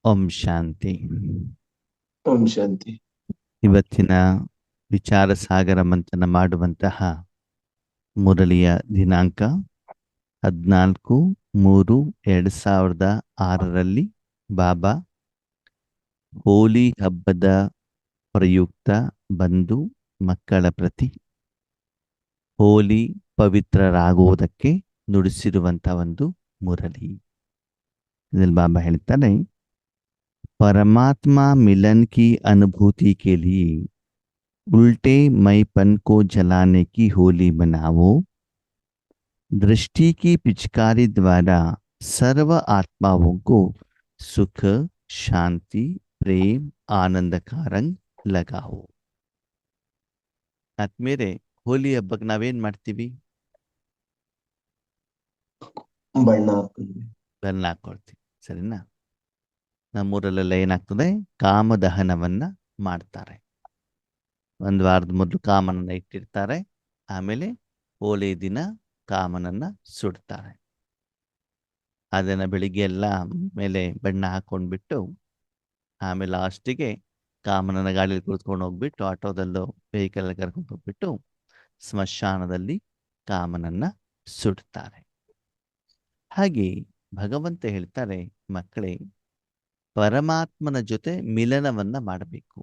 ಓಂ ಶಾಂತಿ. ಓಂ ಶಾಂತಿ. ಇವತ್ತಿನ ವಿಚಾರ ಸಾಗರ ಮಂಥನ ಮಾಡುವಂತಹ ಮುರಳಿಯ ದಿನಾಂಕ 14/3/2006 ಬಾಬಾ ಹೋಲಿ ಹಬ್ಬದ ಪ್ರಯುಕ್ತ ಬಂದು ಮಕ್ಕಳ ಪ್ರತಿ ಹೋಲಿ ಪವಿತ್ರರಾಗುವುದಕ್ಕೆ ನುಡಿಸಿರುವಂತಹ ಒಂದು ಮುರಳಿ. ಇದರಲ್ಲಿ ಬಾಬಾ ಹೇಳ್ತಾನೆ, परमात्मा मिलन की अनुभूति के लिए उल्टे मैपन को जलाने की होली मनाओ। दृष्टि की पिचकारी द्वारा सर्व आत्माओं को सुख, शांति, प्रेम, आनंद का रंग लगाओ. ಆತ್ಮೀಯರೇ, ಹೋಲಿ ಹಬ್ಬಕ್ಕೆ ನಾವೇನ್ ಮಾಡ್ತೀವಿ? ಬಣ್ಣ ಹಾಕ್ತೀವಿ. ಬಣ್ಣ ಹಾಕೊಳ್ತೀವಿ, ಸರಿನಾ? ನಮ್ಮೂರಲ್ಲೆಲ್ಲ ಏನಾಗ್ತದೆ, ಕಾಮದಹನವನ್ನ ಮಾಡ್ತಾರೆ. ಒಂದು ವಾರದ ಮೊದಲು ಕಾಮನನ್ನ ಇಟ್ಟಿರ್ತಾರೆ, ಆಮೇಲೆ ಹೋಳಿ ದಿನ ಕಾಮನನ್ನ ಸುಡ್ತಾರೆ. ಅದನ್ನ ಬೆಳಿಗ್ಗೆ ಎಲ್ಲ ಮೇಲೆ ಬಣ್ಣ ಹಾಕೊಂಡ್ಬಿಟ್ಟು ಆಮೇಲೆ ಲಾಸ್ಟಿಗೆ ಕಾಮನನ್ನ ಗಾಡಿಯಲ್ಲಿ ಕೂತ್ಕೊಂಡು ಹೋಗ್ಬಿಟ್ಟು ಆಟೋದಲ್ಲೋ ವೆಹಿಕಲ್ ಕರ್ಕೊಂಡು ಹೋಗ್ಬಿಟ್ಟು ಸ್ಮಶಾನದಲ್ಲಿ ಕಾಮನನ್ನ ಸುಡ್ತಾರೆ. ಹಾಗೆ ಭಗವಂತ ಹೇಳ್ತಾರೆ, ಮಕ್ಕಳೇ, ಪರಮಾತ್ಮನ ಜೊತೆ ಮಿಲನವನ್ನ ಮಾಡಬೇಕು.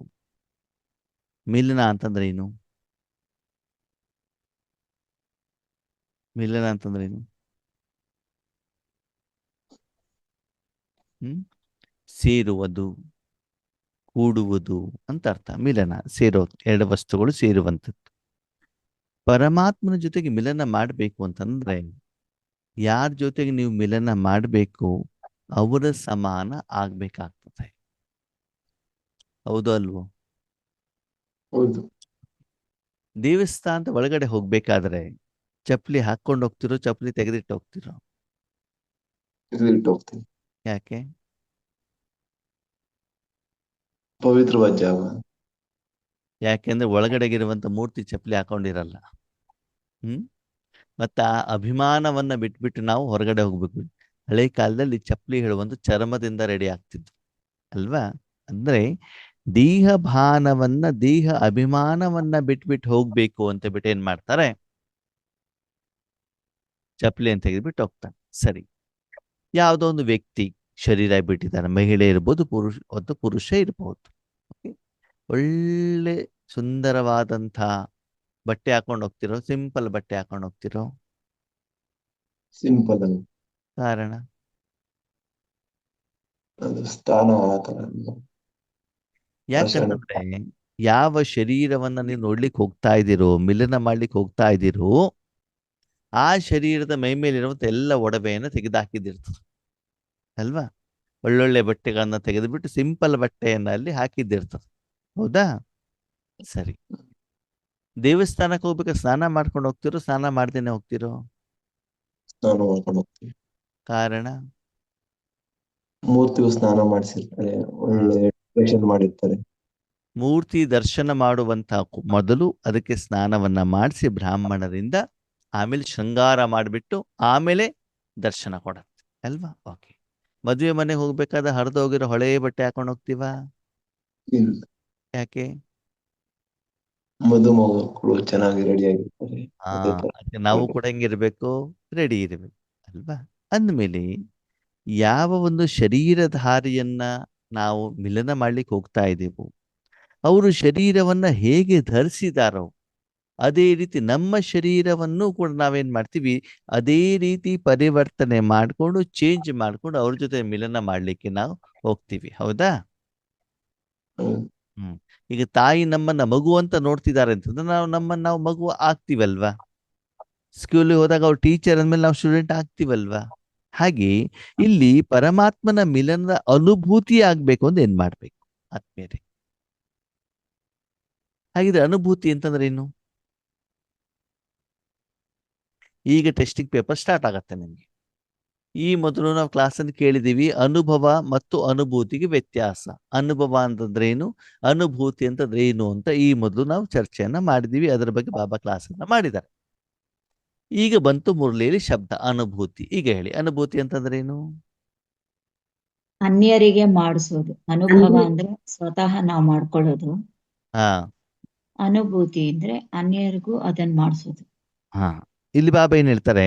ಮಿಲನ ಅಂತಂದ್ರೆ ಏನು? ಮಿಲನ ಅಂತಂದ್ರೆ ಏನು? ಸೇರುವುದು, ಕೂಡುವುದು ಅಂತ ಅರ್ಥ. ಮಿಲನ ಸೇರೋದು, ಎರಡು ವಸ್ತುಗಳು ಸೇರುವಂಥದ್ದು. ಪರಮಾತ್ಮನ ಜೊತೆಗೆ ಮಿಲನ ಮಾಡಬೇಕು ಅಂತಂದ್ರೆ ಯಾರ ಜೊತೆಗೆ ನೀವು ಮಿಲನ ಮಾಡಬೇಕು ಅವರ ಸಮಾನ ಆಗ್ಬೇಕಾಗ್ತದೆ. ಹೌದು ಅಲ್ವೋ? ಹೌದು. ದೇವಸ್ಥಾನದ ಒಳಗಡೆ ಹೋಗ್ಬೇಕಾದ್ರೆ ಚಪ್ಪಲಿ ಹಾಕೊಂಡು ಹೋಗ್ತಿರೋ, ಚಪ್ಪಲಿ ತೆಗೆದಿಟ್ಟು ಹೋಗ್ತಿರೋ? ತೆಗೆದಿಟ್ಟು ಹೋಗ್ತೀನಿ. ಯಾಕೆ? ಪವಿತ್ರವಾದ ಜಾಗ. ಯಾಕೆಂದ್ರೆ ಒಳಗಡೆಗಿರುವಂತ ಮೂರ್ತಿ ಚಪ್ಪಲಿ ಹಾಕೊಂಡಿರಲ್ಲ. ಮತ್ತ ಆ ಅಭಿಮಾನವನ್ನ ಬಿಟ್ಬಿಟ್ಟು ನಾವು ಹೊರಗಡೆ ಹೋಗ್ಬೇಕು. ಹಳೆ ಕಾಲದಲ್ಲಿ ಚಪ್ಪಲಿ ಹೇಳುವಂತ ಚರ್ಮದಿಂದ ರೆಡಿ ಆಗ್ತಿದ್ವು ಅಲ್ವಾ? ಅಂದ್ರೆ ದೇಹ ಭಾನವನ್ನ, ದೇಹ ಅಭಿಮಾನವನ್ನ ಬಿಟ್ಬಿಟ್ಟು ಹೋಗ್ಬೇಕು ಅಂತ ಬಿಟ್ಟು ಏನ್ ಮಾಡ್ತಾರೆ, ಚಪ್ಪಲಿಯನ್ನು ತೆಗೆದ್ಬಿಟ್ಟು ಹೋಗ್ತಾನೆ. ಸರಿ, ಯಾವುದೋ ಒಂದು ವ್ಯಕ್ತಿ ಶರೀರ ಬಿಟ್ಟಿದ್ದಾನೆ, ಮಹಿಳೆ ಇರ್ಬೋದು, ಪುರುಷ ಇರ್ಬೋದು. ಒಳ್ಳೆ ಸುಂದರವಾದಂಥ ಬಟ್ಟೆ ಹಾಕೊಂಡು ಹೋಗ್ತಿರೋ, ಸಿಂಪಲ್ ಬಟ್ಟೆ ಹಾಕೊಂಡು ಹೋಗ್ತಿರೋ? ಸಿಂಪಲ್ ಆಗಿ. ಕಾರಣ ಅದು ಸ್ಥಾನ ಆ ತರ. ಯಾಕಂತಂದ್ರೆ ಯಾವ ಶರೀರವನ್ನ ನೀವು ನೋಡ್ಲಿಕ್ಕೆ ಹೋಗ್ತಾ ಇದ್ದೀರೋ, ಮಿಲನ ಮಾಡ್ಲಿಕ್ಕೆ ಹೋಗ್ತಾ ಇದ್ದೀರೋ, ಆ ಶರೀರದ ಮೈ ಮೇಲಿರುವಂತ ಎಲ್ಲ ಒಡವೆಯನ್ನು ತೆಗೆದುಹಾಕಿದ್ದಿರ್ತದೆ ಅಲ್ವಾ? ಒಳ್ಳೊಳ್ಳೆ ಬಟ್ಟೆಗಳನ್ನ ತೆಗೆದುಬಿಟ್ಟು ಸಿಂಪಲ್ ಬಟ್ಟೆಯನ್ನ ಅಲ್ಲಿ ಹಾಕಿದ್ದಿರ್ತದೆ. ಹೌದಾ? ಸರಿ, ದೇವಸ್ಥಾನಕ್ಕೆ ಹೋಗ್ಬೇಕಾದ್ರೆ ಸ್ನಾನ ಮಾಡ್ಕೊಂಡು ಹೋಗ್ತಿರೋ, ಸ್ನಾನ ಮಾಡ್ದೇನೆ ಹೋಗ್ತಿರೋ? ಸ್ನಾನ ಮಾಡ್ಕೊಂಡು ಹೋಗ್ತೀವಿ. ಕಾರಣ ಮೂರ್ತಿಗೂ ಸ್ನಾನ ಮಾಡಿಸಿರ್ತಾರೆ, ಒಳ್ಳೆ ಡೆಕೋರೇಷನ್ ಮಾಡಿರ್ತಾರೆ. ಮೂರ್ತಿ ದರ್ಶನ ಮಾಡುವಂತ ಮೊದಲು ಅದಕ್ಕೆ ಸ್ನಾನವನ್ನ ಮಾಡಿಸಿ ಬ್ರಾಹ್ಮಣರಿಂದ, ಆಮೇಲೆ ಶೃಂಗಾರ ಮಾಡಿಬಿಟ್ಟು ಆಮೇಲೆ ದರ್ಶನ ಕೊಡತ್ತೆ ಅಲ್ವಾ? ಓಕೆ. ಮದುವೆ ಮನೆಗೆ ಹೋಗ್ಬೇಕಾದ್ರೆ ಹರಿದೋಗಿರೋ ಹೊಳೆ ಬಟ್ಟೆ ಹಾಕೊಂಡು ಹೋಗ್ತೀವ? ಇಲ್ಲ. ಯಾಕೆ? ಮದುಮಗಳು ಚೆನ್ನಾಗಿ ರೆಡಿ ಆಗಿರ್ತಾರೆ. ನಾವು ಕೂಡ ಹೆಂಗಿರ್ಬೇಕು? ರೆಡಿ ಇರಬೇಕು ಅಲ್ವಾ? ಅಂದಮೇಲೆ ಯಾವ ಒಂದು ಶರೀರಧಾರಿಯನ್ನ ನಾವು ಮಿಲನ ಮಾಡ್ಲಿಕ್ಕೆ ಹೋಗ್ತಾ ಇದ್ದೀವೋ, ಅವರು ಶರೀರವನ್ನ ಹೇಗೆ ಧರಿಸಿದಾರೋ ಅದೇ ರೀತಿ ನಮ್ಮ ಶರೀರವನ್ನು ಕೂಡ ನಾವೇನ್ ಮಾಡ್ತೀವಿ, ಅದೇ ರೀತಿ ಪರಿವರ್ತನೆ ಮಾಡಿಕೊಂಡು, ಚೇಂಜ್ ಮಾಡ್ಕೊಂಡು ಅವ್ರ ಜೊತೆ ಮಿಲನ ಮಾಡ್ಲಿಕ್ಕೆ ನಾವು ಹೋಗ್ತೀವಿ. ಹೌದಾ? ಈಗ ತಾಯಿ ನಮ್ಮನ್ನ ಮಗು ಅಂತ ನೋಡ್ತಿದ್ದಾರೆ ಅಂತಂದ್ರೆ ನಾವು ಮಗು ಆಗ್ತೀವಲ್ವಾ? ಸ್ಕೂಲಿಗೆ ಹೋದಾಗ ಅವ್ರು ಟೀಚರ್ ಅಂದ್ಮೇಲೆ ನಾವು ಸ್ಟೂಡೆಂಟ್ ಆಗ್ತೀವಲ್ವಾ? ಹಾಗೆ ಇಲ್ಲಿ ಪರಮಾತ್ಮನ ಮಿಲನದ ಅನುಭೂತಿ ಆಗ್ಬೇಕು ಅಂತ ಏನ್ ಮಾಡ್ಬೇಕು ಆತ್ಮೀಯರೇ? ಹಾಗಿದ್ರೆ ಅನುಭೂತಿ ಅಂತಂದ್ರೆ ಏನು? ಈಗ ಟೆಸ್ಟಿಂಗ್ ಪೇಪರ್ ಸ್ಟಾರ್ಟ್ ಆಗತ್ತೆ ನಿಮಗೆ. ಈ ಮೊದಲು ನಾವು ಕ್ಲಾಸನ್ನು ಕೇಳಿದೀವಿ, ಅನುಭವ ಮತ್ತು ಅನುಭೂತಿಗೆ ವ್ಯತ್ಯಾಸ. ಅನುಭವ ಅಂತಂದ್ರೆ ಏನು, ಅನುಭೂತಿ ಅಂತಂದ್ರೆ ಏನು ಅಂತ ಈ ಮೊದಲು ನಾವು ಚರ್ಚೆಯನ್ನ ಮಾಡಿದೀವಿ. ಅದರ ಬಗ್ಗೆ ಬಾಬಾ ಕ್ಲಾಸನ್ನ ಮಾಡಿದ್ದಾರೆ. ಈಗ ಬಂತು ಮುರಳಿಯಲ್ಲಿ ಶಬ್ದ ಅನುಭೂತಿ. ಈಗ ಹೇಳಿ, ಅನುಭೂತಿ ಅಂತಂದ್ರೆ ಏನು? ಅನ್ಯರಿಗೆ ಮಾಡಿಸೋದು. ಅನುಭವ ಅಂದ್ರೆ ಸ್ವತಃ ನಾವು ಮಾಡ್ಕೊಳ್ಳೋದು. ಹಾ ಅನುಭೂತಿ ಅಂದ್ರೆ ಅನ್ಯರಿಗೂ ಅದನ್ನ ಮಾಡಿಸೋದು. ಹಾ ಇಲ್ಲಿ ಬಾಬಾ ಏನ್ ಹೇಳ್ತಾರೆ,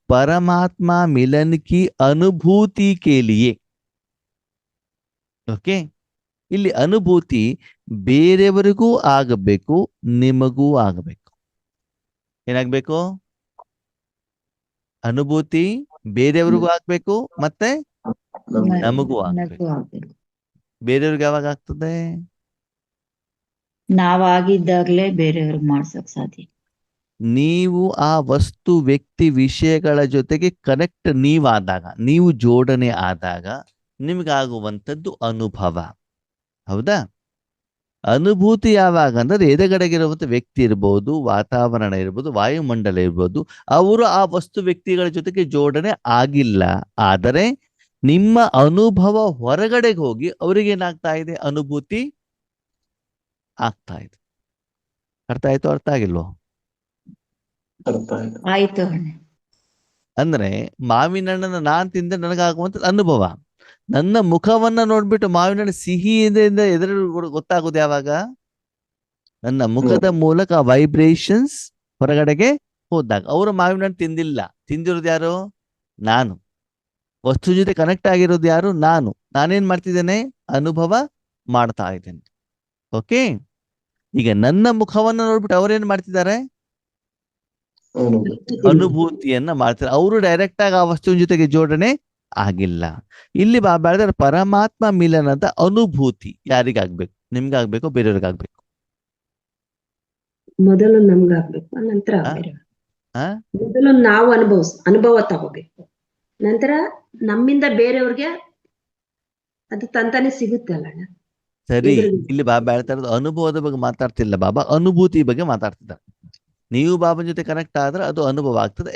ಪರಮಾತ್ಮ ಮಿಲನ್ ಕಿ ಅನುಭೂತಿ ಕೇಲಿಯೇ. ಓಕೆ, ಇಲ್ಲಿ ಅನುಭೂತಿ ಬೇರೆಯವರಿಗೂ ಆಗಬೇಕು, ನಿಮಗೂ ಆಗಬೇಕು. ಏನಾಗ್ಬೇಕು? ಅನುಭೂತಿ ಬೇರೆಯವ್ರಿಗೂ ಆಗ್ಬೇಕು, ಮತ್ತೆ ನಮಗೂ ಆಗ್ಬೇಕು. ಆಗ್ಬೇಕು. ಬೇರೆಯವ್ರಿಗೆ ಯಾವಾಗ ಆಗ್ತದೆ? ನಾವಾಗಿದ್ದಾಗ್ಲೇ ಬೇರೆಯವ್ರಿಗೆ ಮಾಡ್ಸಕ್ ಸಾಧ್ಯ. ನೀವು ಆ ವಸ್ತು ವ್ಯಕ್ತಿ ವಿಷಯಗಳ ಜೊತೆಗೆ ಕನೆಕ್ಟ್ ನೀವಾದಾಗ, ನೀವು ಜೋಡಣೆ ಆದಾಗ ನಿಮ್ಗಾಗುವಂಥದ್ದು ಅನುಭವ. ಹೌದಾ? ಅನುಭೂತಿ ಯಾವಾಗ ಅಂದ್ರೆ ಎದುರುಗಡೆಗಿರುವಂಥ ವ್ಯಕ್ತಿ ಇರ್ಬೋದು, ವಾತಾವರಣ ಇರ್ಬೋದು, ವಾಯುಮಂಡಲ ಇರ್ಬೋದು, ಅವರು ಆ ವಸ್ತು ವ್ಯಕ್ತಿಗಳ ಜೊತೆಗೆ ಜೋಡಣೆ ಆಗಿಲ್ಲ. ಆದರೆ ನಿಮ್ಮ ಅನುಭವ ಹೊರಗಡೆಗೆ ಹೋಗಿ ಅವ್ರಿಗೇನಾಗ್ತಾ ಇದೆ? ಅನುಭೂತಿ ಆಗ್ತಾ ಇದೆ. ಅರ್ಥ ಆಯ್ತು? ಅರ್ಥ ಆಗಿಲ್ವೋ? ಅರ್ಥ ಆಯ್ತು. ಆಯ್ತು ಅಣ್ಣ. ಅಂದ್ರೆ ಮಾವಿನ ಹಣ್ಣನ್ನ ನಾನ್ ತಿಂದ್ರೆ ನನಗಾಗುವಂತ ಅನುಭವ. ನನ್ನ ಮುಖವನ್ನ ನೋಡ್ಬಿಟ್ಟು ಮಾವಿನ ಹಣ್ಣು ಸಿಹಿ ಇದೆ ಎದುರು ಗೊತ್ತಾಗೋದು ಯಾವಾಗ? ನನ್ನ ಮುಖದ ಮೂಲಕ ವೈಬ್ರೇಷನ್ಸ್ ಹೊರಗಡೆಗೆ ಹೋದಾಗ. ಅವರು ಮಾವಿನ ಹಣ್ಣು ತಿಂದಿಲ್ಲ, ತಿಂದಿರೋದು ಯಾರು? ನಾನು. ವಸ್ತು ಜೊತೆ ಕನೆಕ್ಟ್ ಆಗಿರೋದು ಯಾರು? ನಾನು. ನಾನೇನ್ ಮಾಡ್ತಿದ್ದೇನೆ? ಅನುಭವ ಮಾಡ್ತಾ ಇದ್ದೇನೆ. ಓಕೆ, ಈಗ ನನ್ನ ಮುಖವನ್ನ ನೋಡ್ಬಿಟ್ಟು ಅವ್ರೇನ್ ಮಾಡ್ತಿದ್ದಾರೆ? ಅನುಭೂತಿಯನ್ನ ಮಾಡ್ತಾರೆ. ಅವರು ಡೈರೆಕ್ಟ್ ಆಗಿ ಆ ವಸ್ತುವಿನ ಜೊತೆಗೆ ಜೋಡಣೆ ಆಗಿಲ್ಲ. ಇಲ್ಲಿ ಬಾಬಾ ಹೇಳಿದ್ರೆ ಪರಮಾತ್ಮ ಮಿಲನದ ಅನುಭೂತಿ ಯಾರಿಗಾಗ್ಬೇಕು? ನಿಮ್ಗಾಗ್ಬೇಕು, ಬೇರೆಯವ್ರಿಗಾಗ್ಬೇಕು? ಮೊದಲು ನಮ್ಗಾಗ್ಬೇಕು, ನಂತರ ಆ? ಬೇರೆ. ಆ? ಮೊದಲು ನಾವು ಅನುಭವ ತಗೋಬೇಕು, ನಂತರ ನಮ್ಮಿಂದ ಬೇರೆಯವ್ರಿಗೆ ಅದು ತಂತಾನೆ ಸಿಗುತ್ತೆ ಅಲ್ಲ. ಸರಿ, ಇಲ್ಲಿ ಬಾಬಾ ಹೇಳ್ತಾ ಇರೋದು ಅನುಭವದ ಬಗ್ಗೆ ಮಾತಾಡ್ತಿಲ್ಲ ಬಾಬಾ, ಅನುಭೂತಿ ಬಗ್ಗೆ ಮಾತಾಡ್ತಿದ್ದಾರೆ. ನೀವು ಬಾಬನ ಜೊತೆ ಕನೆಕ್ಟ್ ಆದ್ರೆ ಅದು ಅನುಭವ ಆಗ್ತದೆ.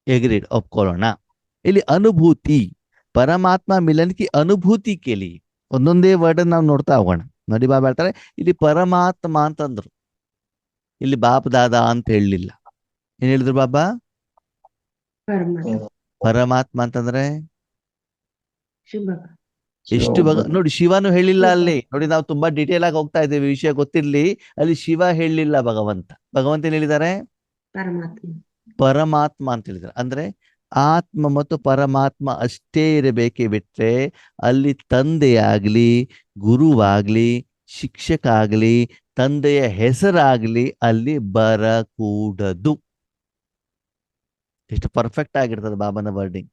ಎಗ್ರೀಡ್, ಒಪ್ಕೊಳ್ಳೋಣ. ಇಲ್ಲಿ ಅನುಭೂತಿ, ಪರಮಾತ್ಮ ಮಿಲನ್ ಕಿ ಅನುಭೂತಿ ಕೇಳಿ ಒಂದೊಂದೇ ವರ್ಡ್ ನಾವು ನೋಡ್ತಾ ಹೋಗೋಣ. ನೋಡಿ, ಬಾಬಾ ಹೇಳ್ತಾರೆ ಇಲ್ಲಿ ಪರಮಾತ್ಮ ಅಂತಂದ್ರು, ಇಲ್ಲಿ ಬಾಪ್ ದಾದಾ ಅಂತ ಹೇಳಲಿಲ್ಲ. ಏನ್ ಹೇಳಿದ್ರು ಬಾಬಾ? ಪರಮಾತ್ಮ ಅಂತಂದ್ರೆ ಶುಭ. ಎಷ್ಟು ನೋಡಿ, ಶಿವನು ಹೇಳಿಲ್ಲ ಅಲ್ಲಿ. ನೋಡಿ, ನಾವು ತುಂಬಾ ಡಿಟೇಲ್ ಆಗಿ ಹೋಗ್ತಾ ಇದ್ದೇವೆ, ವಿಷಯ ಗೊತ್ತಿರ್ಲಿ. ಅಲ್ಲಿ ಶಿವ ಹೇಳಿಲ್ಲ, ಭಗವಂತ ಏನ್ ಹೇಳಿದ್ದಾರೆ? ಪರಮಾತ್ಮ ಅಂತ ಹೇಳಿದ್ದಾರೆ. ಅಂದ್ರೆ ಆತ್ಮ ಮತ್ತು ಪರಮಾತ್ಮ ಅಷ್ಟೇ ಇರಬೇಕೇ ಬಿಟ್ರೆ ಅಲ್ಲಿ ತಂದೆಯಾಗ್ಲಿ, ಗುರುವಾಗ್ಲಿ, ಶಿಕ್ಷಕ ಆಗ್ಲಿ, ತಂದೆಯ ಹೆಸರಾಗ್ಲಿ ಅಲ್ಲಿ ಬರಕೂಡದು. ಎಷ್ಟು ಪರ್ಫೆಕ್ಟ್ ಆಗಿರ್ತದೆ ಬಾಬನ ವರ್ಡಿಂಗ್.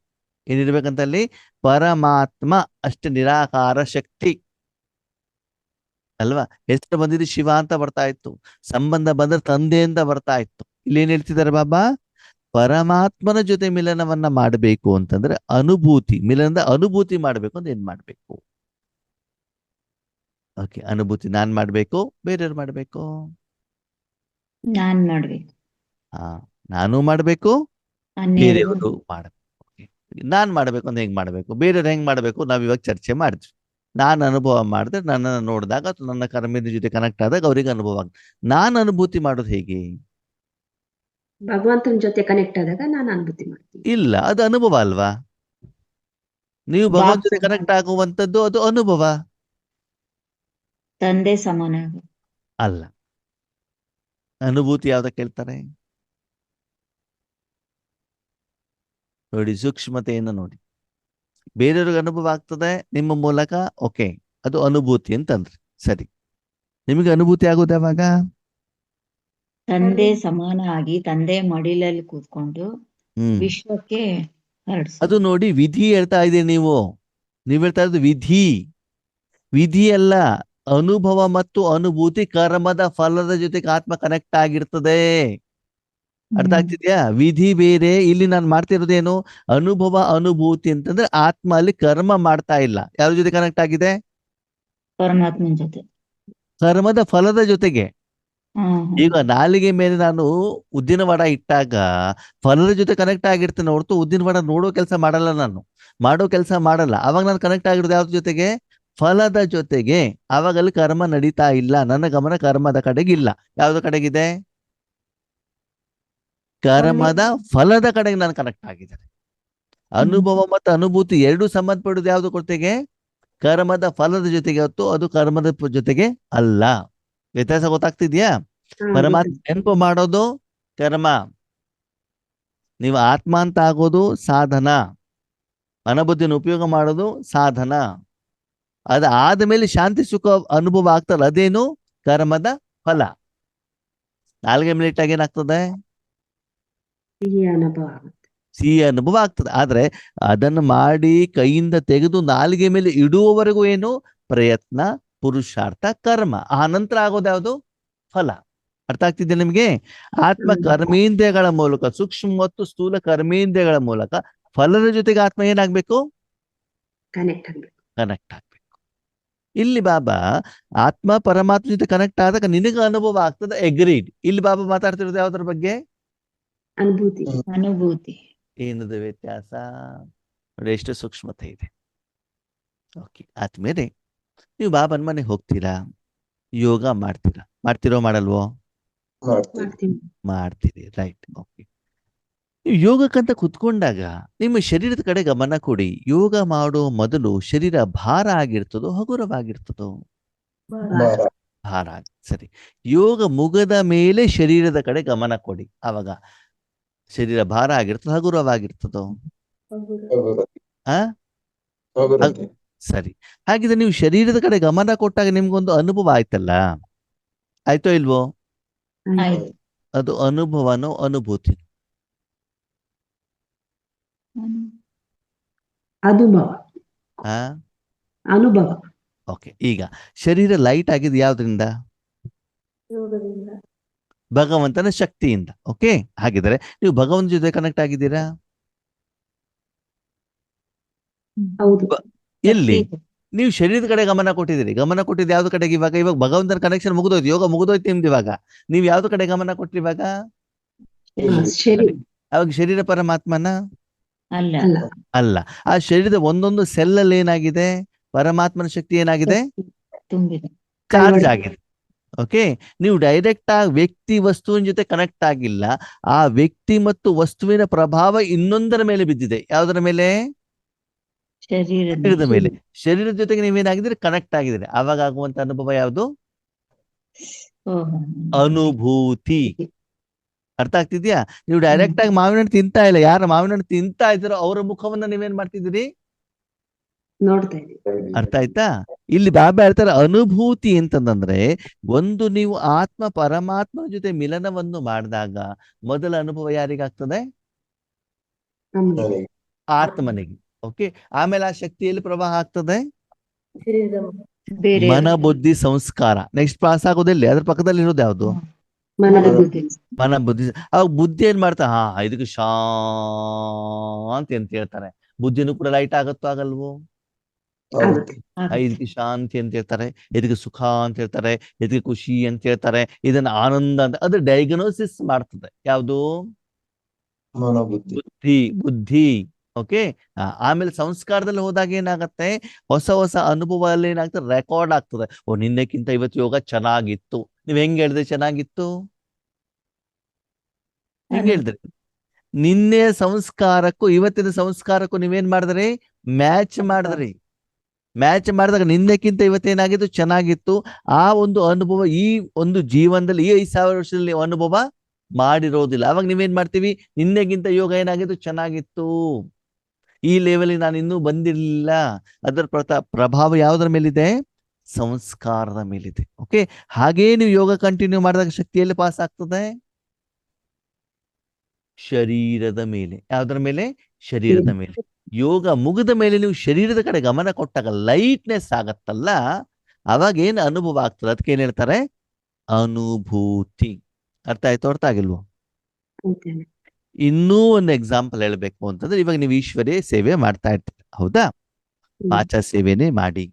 ಏನಿರ್ಬೇಕಂತ ಅಲ್ಲಿ? ಪರಮಾತ್ಮ ಅಷ್ಟೇ, ನಿರಾಕಾರ ಶಕ್ತಿ ಅಲ್ವಾ? ಹೆಸರು ಬಂದಿದ್ದು ಶಿವ ಅಂತ ಬರ್ತಾ ಇತ್ತು, ಸಂಬಂಧ ಬಂದ್ರೆ ತಂದೆಯಿಂದ ಬರ್ತಾ ಇತ್ತು. ಇಲ್ಲಿ ಏನ್ ಹೇಳ್ತಿದ್ದಾರೆ ಬಾಬಾ? ಪರಮಾತ್ಮನ ಜೊತೆ ಮಿಲನವನ್ನ ಮಾಡಬೇಕು ಅಂತಂದ್ರೆ ಅನುಭೂತಿ, ಮಿಲನದ ಅನುಭೂತಿ ಮಾಡ್ಬೇಕು ಅಂತ ಏನ್ ಮಾಡ್ಬೇಕು? ಓಕೆ, ಅನುಭೂತಿ ನಾನ್ ಮಾಡ್ಬೇಕು, ಬೇರೆಯವ್ರು ಮಾಡ್ಬೇಕು? ನಾನ್ ಮಾಡ್ಬೇಕು. ನಾನು ಮಾಡ್ಬೇಕು, ಬೇರೆಯವರು ಮಾಡ್ಬೇಕು. ನಾನ್ ಮಾಡ್ಬೇಕು ಅಂದ್ರೆ ಹೆಂಗ್ ಮಾಡ್ಬೇಕು, ಬೇರೆಯವ್ರು ಹೆಂಗ್ ಮಾಡ್ಬೇಕು, ನಾವ್ ಇವಾಗ ಚರ್ಚೆ ಮಾಡಿದ್ವಿ. ನಾನು ಅನುಭವ ಮಾಡಿದ್ರೆ, ನನ್ನನ್ನು ನೋಡಿದಾಗ ಅಥವಾ ನನ್ನ ಕರ್ಮದ ಜೊತೆ ಕನೆಕ್ಟ್ ಆದಾಗ ಅವ್ರಿಗೆ ಅನುಭವ ಆಗುತ್ತೆ. ನಾನು ಅನುಭೂತಿ ಮಾಡೋದು ಹೇಗೆ? ಭಗವಂತನ ಜೊತೆ ಕನೆಕ್ಟ್ ಆದಾಗ ನಾನು ಅನುಭೂತಿ ಮಾಡ್ತೀನಿ. ಇಲ್ಲ, ಅದು ಅನುಭವ ಅಲ್ವಾ? ನೀವು ಭಗವಂತ ಜೊತೆ ಕನೆಕ್ಟ್ ಆಗುವಂತದ್ದು ಅದು ಅನುಭವ. ತಂದೆ ಸಮಾನ ಅಲ್ಲ. ಅನುಭೂತಿ ಯಾವ್ದಕ್ಕೆ ಹೇಳ್ತಾರೆ ನೋಡಿ, ಸೂಕ್ಷ್ಮತೆಯನ್ನು ನೋಡಿ. ಬೇರೆಯವ್ರಿಗೆ ಅನುಭವ ಆಗ್ತದೆ ನಿಮ್ಮ ಮೂಲಕ, ಓಕೆ, ಅದು ಅನುಭೂತಿ ಅಂತಂದ್ರಿ. ಸರಿ, ನಿಮಗೆ ಅನುಭೂತಿ ಆಗೋದು ಯಾವಾಗ? ತಂದೆ ಸಮಾನ ಆಗಿ ತಂದೆ ಮಡಿಲಲ್ಲಿ ಕೂತ್ಕೊಂಡು ವಿಶ್ವಕ್ಕೆ ಹರಡಿಸೋದು. ಅದು ನೋಡಿ, ವಿಧಿ ಹೇಳ್ತಾ ಇದ್ದೀರಿ ನೀವು ಹೇಳ್ತಾ ಇರೋದು ವಿಧಿ ಅಲ್ಲ. ಅನುಭವ ಮತ್ತು ಅನುಭೂತಿ ಕರ್ಮದ ಫಲದ ಜೊತೆಗೆ ಆತ್ಮ ಕನೆಕ್ಟ್ ಆಗಿರ್ತದೆ. ಅರ್ಥ ಆಗ್ತಿದ್ಯಾ? ವಿಧಿ ಬೇರೆ, ಇಲ್ಲಿ ನಾನು ಮಾಡ್ತಿರೋದೇನು? ಅನುಭವ ಅನುಭೂತಿ ಅಂತಂದ್ರೆ ಆತ್ಮ ಅಲ್ಲಿ ಕರ್ಮ ಮಾಡ್ತಾ ಇಲ್ಲ. ಯಾರ ಜೊತೆ ಕನೆಕ್ಟ್ ಆಗಿದೆ? ಪರಮಾತ್ಮನ ಜೊತೆ, ಕರ್ಮದ ಫಲದ ಜೊತೆಗೆ. ಈಗ ನಾಲಿಗೆ ಮೇಲೆ ನಾನು ಉದ್ದಿನ ವಡ ಇಟ್ಟಾಗ ಫಲದ ಜೊತೆ ಕನೆಕ್ಟ್ ಆಗಿರ್ತೇನೆ ಹೊರತು ಉದ್ದಿನ ವಡ ನೋಡೋ ಕೆಲಸ ಮಾಡಲ್ಲ, ನಾನು ಮಾಡೋ ಕೆಲಸ ಮಾಡಲ್ಲ. ಅವಾಗ ನಾನು ಕನೆಕ್ಟ್ ಆಗಿರೋದು ಯಾವ್ದ್ರ ಜೊತೆಗೆ? ಫಲದ ಜೊತೆಗೆ. ಅವಾಗ ಅಲ್ಲಿ ಕರ್ಮ ನಡೀತಾ ಇಲ್ಲ, ನನ್ನ ಗಮನ ಕರ್ಮದ ಕಡೆಗೆ ಇಲ್ಲ. ಯಾವ್ದ ಕಡೆಗಿದೆ? ಕರ್ಮದ ಫಲದ ಕಡೆಗೆ ನಾನು ಕನೆಕ್ಟ್ ಆಗಿದ್ದೇನೆ. ಅನುಭವ ಮತ್ತು ಅನುಭೂತಿ ಎರಡು ಸಂಬಂಧಪಡುವುದು ಯಾವ್ದು ಕೊಟ್ಟಿಗೆ? ಕರ್ಮದ ಫಲದ ಜೊತೆಗೆ ಹೊತ್ತು ಅದು ಕರ್ಮದ ಜೊತೆಗೆ ಅಲ್ಲ. ವ್ಯತ್ಯಾಸ ಗೊತ್ತಾಗ್ತಿದ್ಯಾ? ಪರಮಾತ್ಮ ನೆನಪು ಮಾಡೋದು ಕರ್ಮ, ನೀವು ಆತ್ಮ ಅಂತ ಆಗೋದು ಸಾಧನ, ಅನುಭೂತಿಯನ್ನು ಉಪಯೋಗ ಮಾಡೋದು ಸಾಧನ. ಅದಾದ ಮೇಲೆ ಶಾಂತಿ ಸುಖ ಅನುಭವ ಆಗ್ತಲ್ಲ, ಅದೇನು? ಕರ್ಮದ ಫಲ. ನಾಲ್ಗೆ ಮೇಲೆ ಇಟ್ಟಾಗ ಏನಾಗ್ತದೆ? ಸಿಹಿ ಅನುಭವ ಆಗುತ್ತೆ. ಸಿಹಿ ಅನುಭವ ಆಗ್ತದೆ. ಆದ್ರೆ ಅದನ್ನು ಮಾಡಿ ಕೈಯಿಂದ ತೆಗೆದು ನಾಲಿಗೆ ಮೇಲೆ ಇಡುವವರೆಗೂ ಏನು? ಪ್ರಯತ್ನ, ಪುರುಷಾರ್ಥ, ಕರ್ಮ. ಆ ನಂತರ ಆಗೋದು ಯಾವುದು? ಫಲ. ಅರ್ಥ ಆಗ್ತಿದೆ ನಿಮ್ಗೆ? ಆತ್ಮ ಕರ್ಮೇಂದ್ರಿಯಗಳ ಮೂಲಕ, ಸೂಕ್ಷ್ಮ ಮತ್ತು ಸ್ಥೂಲ ಕರ್ಮೇಂದ್ರಿಯಗಳ ಮೂಲಕ ಫಲದ ಜೊತೆಗೆ ಆತ್ಮ ಏನಾಗ್ಬೇಕು? ಕನೆಕ್ಟ್ ಆಗ್ಬೇಕು. ಕನೆಕ್ಟ್ ಆಗ್ಬೇಕು. ಇಲ್ಲಿ ಬಾಬಾ ಆತ್ಮ ಪರಮಾತ್ಮ ಜೊತೆ ಕನೆಕ್ಟ್ ಆದಾಗ ನಿನಗೆ ಅನುಭವ ಆಗ್ತದೆ, ಎಗ್ರೀಡ್. ಇಲ್ಲಿ ಬಾಬಾ ಮಾತಾಡ್ತಿರೋದು ಯಾವ್ದ್ರ ಬಗ್ಗೆ? ಅನುಭೂತಿ. ಅನುಭೂತಿ. ಏನದು ವ್ಯತ್ಯಾಸ ನೋಡಿ, ಎಷ್ಟು ಸೂಕ್ಷ್ಮತೆ ಇದೆ. ಓಕೆ, ಆದ್ಮೇಲೆ ನೀವು ಬಾಬನ ಮನೆಗೆ ಹೋಗ್ತೀರಾ, ಯೋಗ ಮಾಡ್ತಿರೋ ಮಾಡಲ್ವೋ? ಮಾಡ್ತೀನಿ. ಮಾಡ್ತೀರಿ, ರೈಟ್. ಓಕೆ, ನೀವು ಯೋಗಕ್ಕಂತ ಕುತ್ಕೊಂಡಾಗ ನಿಮ್ಮ ಶರೀರದ ಕಡೆ ಗಮನ ಕೊಡಿ. ಯೋಗ ಮಾಡೋ ಮೊದಲು ಶರೀರ ಭಾರ ಆಗಿರ್ತದೋ ಹಗುರವಾಗಿರ್ತದೋ? ಭಾರ. ಸರಿ, ಯೋಗ ಮುಗದ ಮೇಲೆ ಶರೀರದ ಕಡೆ ಗಮನ ಕೊಡಿ. ಆವಾಗ ಶರೀರ ಭಾರ ಆಗಿರ್ತದೋ ಹಗುರವಾಗಿರ್ತದೋ? ಸರಿ, ಹಾಗಿದ್ರೆ ನೀವು ಶರೀರದ ಕಡೆ ಗಮನ ಕೊಟ್ಟಾಗ ನಿಮ್ಗೊಂದು ಅನುಭವ ಆಯ್ತಲ್ಲ, ಆಯ್ತೋ ಇಲ್ವೋ? ಆಯ್ತು. ಅದು ಅನುಭವನೋ ಅನುಭೂತಿ? ಅನುಭವ. ಅನುಭವ. ಓಕೆ, ಈಗ ಶರೀರ ಲೈಟ್ ಆಗಿದೆ ಯಾವ್ದ್ರಿಂದ? ಭಗವಂತನ ಶಕ್ತಿಯಿಂದ. ಓಕೆ, ಹಾಗಿದ್ರೆ ನೀವು ಭಗವಂತನ ಜೊತೆ ಕನೆಕ್ಟ್ ಆಗಿದ್ದೀರಾ? ಹೌದು. ಎಲ್ಲಿ? ನೀವು ಶರೀರದ ಕಡೆ ಗಮನ ಕೊಟ್ಟಿದ್ದೀರಿ. ಗಮನ ಕೊಟ್ಟಿದ್ದು ಯಾವ್ದು ಕಡೆಗೆ? ಇವಾಗ ಭಗವಂತನ ಕನೆಕ್ಷನ್ ಮುಗಿದೋಯ್ತು, ಯೋಗ ಮುಗಿದೋಯ್ತು ನಿಮ್ದು. ಇವಾಗ ನೀವು ಯಾವ್ದು ಕಡೆ ಗಮನ ಕೊಟ್ರಿ ಇವಾಗ? ಶರೀರ. ಅವಾಗ ಶರೀರ ಪರಮಾತ್ಮನ ಅಲ್ಲ. ಅಲ್ಲ. ಆ ಶರೀರದ ಒಂದೊಂದು ಸೆಲ್ ಅಲ್ಲಿ ಏನಾಗಿದೆ? ಪರಮಾತ್ಮನ ಶಕ್ತಿ ಏನಾಗಿದೆ? ತುಂಬಿದೆ. ಚಾರ್ಜ್ ಆಗಿದೆ. ಓಕೆ, ನೀವು ಡೈರೆಕ್ಟ್ ಆಗಿ ವ್ಯಕ್ತಿ ವಸ್ತುವಿನ ಜೊತೆ ಕನೆಕ್ಟ್ ಆಗಿಲ್ಲ. ಆ ವ್ಯಕ್ತಿ ಮತ್ತು ವಸ್ತುವಿನ ಪ್ರಭಾವ ಇನ್ನೊಂದರ ಮೇಲೆ ಬಿದ್ದಿದೆ. ಯಾವ್ದರ ಮೇಲೆ? ಶರೀರದ ಮೇಲೆ. ಶರೀರದ ಜೊತೆಗೆ ನೀವೇನಾಗಿದ್ರೆ ಕನೆಕ್ಟ್ ಆಗಿದ್ರೆ ಅವಾಗ ಆಗುವಂತ ಅನುಭವ ಯಾವುದು? ಅನುಭೂತಿ. ಅರ್ಥ ಆಗ್ತಿದ್ಯಾ? ನೀವು ಡೈರೆಕ್ಟ್ ಆಗಿ ಮಾವಿನ ಹಣ್ಣು ತಿಂತಾ ಇಲ್ಲ. ಯಾರು ಮಾವಿನ ಹಣ್ಣು ತಿಂತಾ ಇದ್ದೀರೋ ಅವರ ಮುಖವನ್ನ ನೀವೇನ್ ಮಾಡ್ತಿದ್ದೀರಿ? ನೋಡ್ತಾ ಇದ್ದೀವಿ. ಅರ್ಥ ಆಯ್ತಾ? ಇಲ್ಲಿ ಬಾಬಾ ಹೇಳ್ತಾರೆ ಅನುಭೂತಿ ಅಂತಂದ್ರೆ, ಒಂದು ನೀವು ಆತ್ಮ ಪರಮಾತ್ಮನ ಜೊತೆ ಮಿಲನವನ್ನು ಮಾಡಿದಾಗ ಮೊದಲ ಅನುಭವ ಯಾರಿಗಾಗ್ತದೆ? ಆತ್ಮನಿಗೆ. ಓಕೆ, ಆಮೇಲೆ ಆ ಶಕ್ತಿಯಲ್ಲಿ ಪ್ರವಾಹ ಆಗ್ತದೆ ಬೇರೆ ಮನ ಬುದ್ಧಿ ಸಂಸ್ಕಾರ. ನೆಕ್ಸ್ಟ್ ಪಾಸ್ ಆಗೋದಿಲ್ಲ, ಅದ್ರ ಪಕ್ಕದಲ್ಲಿ ಇರೋದು ಯಾವುದು? ಮನ ಬುದ್ಧಿ. ಅವಾಗ ಬುದ್ಧಿ ಏನ್ ಮಾಡ್ತಾ? ಇದಕ್ಕೆ ಶಾಂತಿ ಅಂತ ಹೇಳ್ತಾರೆ. ಬುದ್ಧಿನೂ ಕೂಡ ಲೈಟ್ ಆಗತ್ತೋ ಆಗಲ್ವೋ? ಇದಕ್ಕೆ ಶಾಂತಿ ಅಂತ ಹೇಳ್ತಾರೆ, ಇದಕ್ಕೆ ಸುಖ ಅಂತ ಹೇಳ್ತಾರೆ, ಇದಕ್ಕೆ ಖುಷಿ ಅಂತ ಹೇಳ್ತಾರೆ, ಇದನ್ನ ಆನಂದ ಅಂತ. ಅದು ಡಯಾಗ್ನೋಸಿಸ್ ಮಾಡ್ತದೆ. ಯಾವುದು? ಬುದ್ಧಿ. ಓಕೆ, ಆಮೇಲೆ ಸಂಸ್ಕಾರದಲ್ಲಿ ಹೋದಾಗ ಏನಾಗತ್ತೆ? ಹೊಸ ಹೊಸ ಅನುಭವ ಅಲ್ಲಿ ಏನಾಗ್ತದೆ? ರೆಕಾರ್ಡ್ ಆಗ್ತದೆ. ನಿನ್ನೆಕ್ಕಿಂತ ಇವತ್ತು ಯೋಗ ಚೆನ್ನಾಗಿತ್ತು. ನೀವ್ ಹೆಂಗ್ ಹೇಳಿದ್ರಿ ಚೆನ್ನಾಗಿತ್ತು? ಹೆಂಗ್ ಹೇಳಿದ್ರಿ? ನಿನ್ನೆ ಸಂಸ್ಕಾರಕ್ಕೂ ಇವತ್ತಿನ ಸಂಸ್ಕಾರಕ್ಕೂ ನೀವೇನ್ ಮಾಡಿದ್ರಿ? ಮ್ಯಾಚ್ ಮಾಡಿದ್ರಿ. ಮ್ಯಾಚ್ ಮಾಡಿದಾಗ ನಿನ್ನೆಕ್ಕಿಂತ ಇವತ್ತೇನಾಗಿತ್ತು? ಚೆನ್ನಾಗಿತ್ತು. ಆ ಒಂದು ಅನುಭವ ಈ ಒಂದು ಜೀವನದಲ್ಲಿ ಈ 5,000 ವರ್ಷದಲ್ಲಿ ಅನುಭವ ಮಾಡಿರೋದಿಲ್ಲ. ಅವಾಗ ನೀವೇನ್ ಮಾಡ್ತೀವಿ? ನಿನ್ನೆಗಿಂತ ಯೋಗ ಏನಾಗಿತ್ತು? ಚೆನ್ನಾಗಿತ್ತು. ಈ ಲೆವೆಲ್ಗೆ ನಾನು ಇನ್ನೂ ಬಂದಿರಲಿಲ್ಲ. ಅದರ ಪ್ರಭಾವ ಯಾವುದರ ಮೇಲಿದೆ? ಸಂಸ್ಕಾರದ ಮೇಲಿದೆ. ಓಕೆ, ಹಾಗೇ ನೀವು ಯೋಗ ಕಂಟಿನ್ಯೂ ಮಾಡಿದಾಗ ಶಕ್ತಿಯಲ್ಲಿ ಪಾಸ್ ಆಗ್ತದೆ ಶರೀರದ ಮೇಲೆ. ಯಾವುದರ ಮೇಲೆ? ಶರೀರದ ಮೇಲೆ. ಯೋಗ ಮುಗಿದ ಮೇಲೆ ನೀವು ಶರೀರದ ಕಡೆ ಗಮನ ಕೊಟ್ಟಾಗ ಲೈಟ್ನೆಸ್ ಆಗತ್ತಲ್ಲ, ಅವಾಗ ಏನು ಅನುಭವ ಆಗ್ತದೆ? ಅದಕ್ಕೆ ಏನ್ ಹೇಳ್ತಾರೆ? ಅನುಭೂತಿ. ಅರ್ಥ ಆಯ್ತು? ಅರ್ಥ ಆಗಿಲ್ವೋ? ಇನ್ನೂ ಒಂದು ಎಕ್ಸಾಂಪಲ್ ಹೇಳ್ಬೇಕು ಅಂತಂದ್ರೆ, ಇವಾಗ ನೀವು ಈಶ್ವರೇ ಸೇವೆ ಮಾಡ್ತಾ ಇರ್ತೀರಿ, ಹೌದಾ? ವಾಚ ಸೇವೆನೇ ಮಾಡಿ,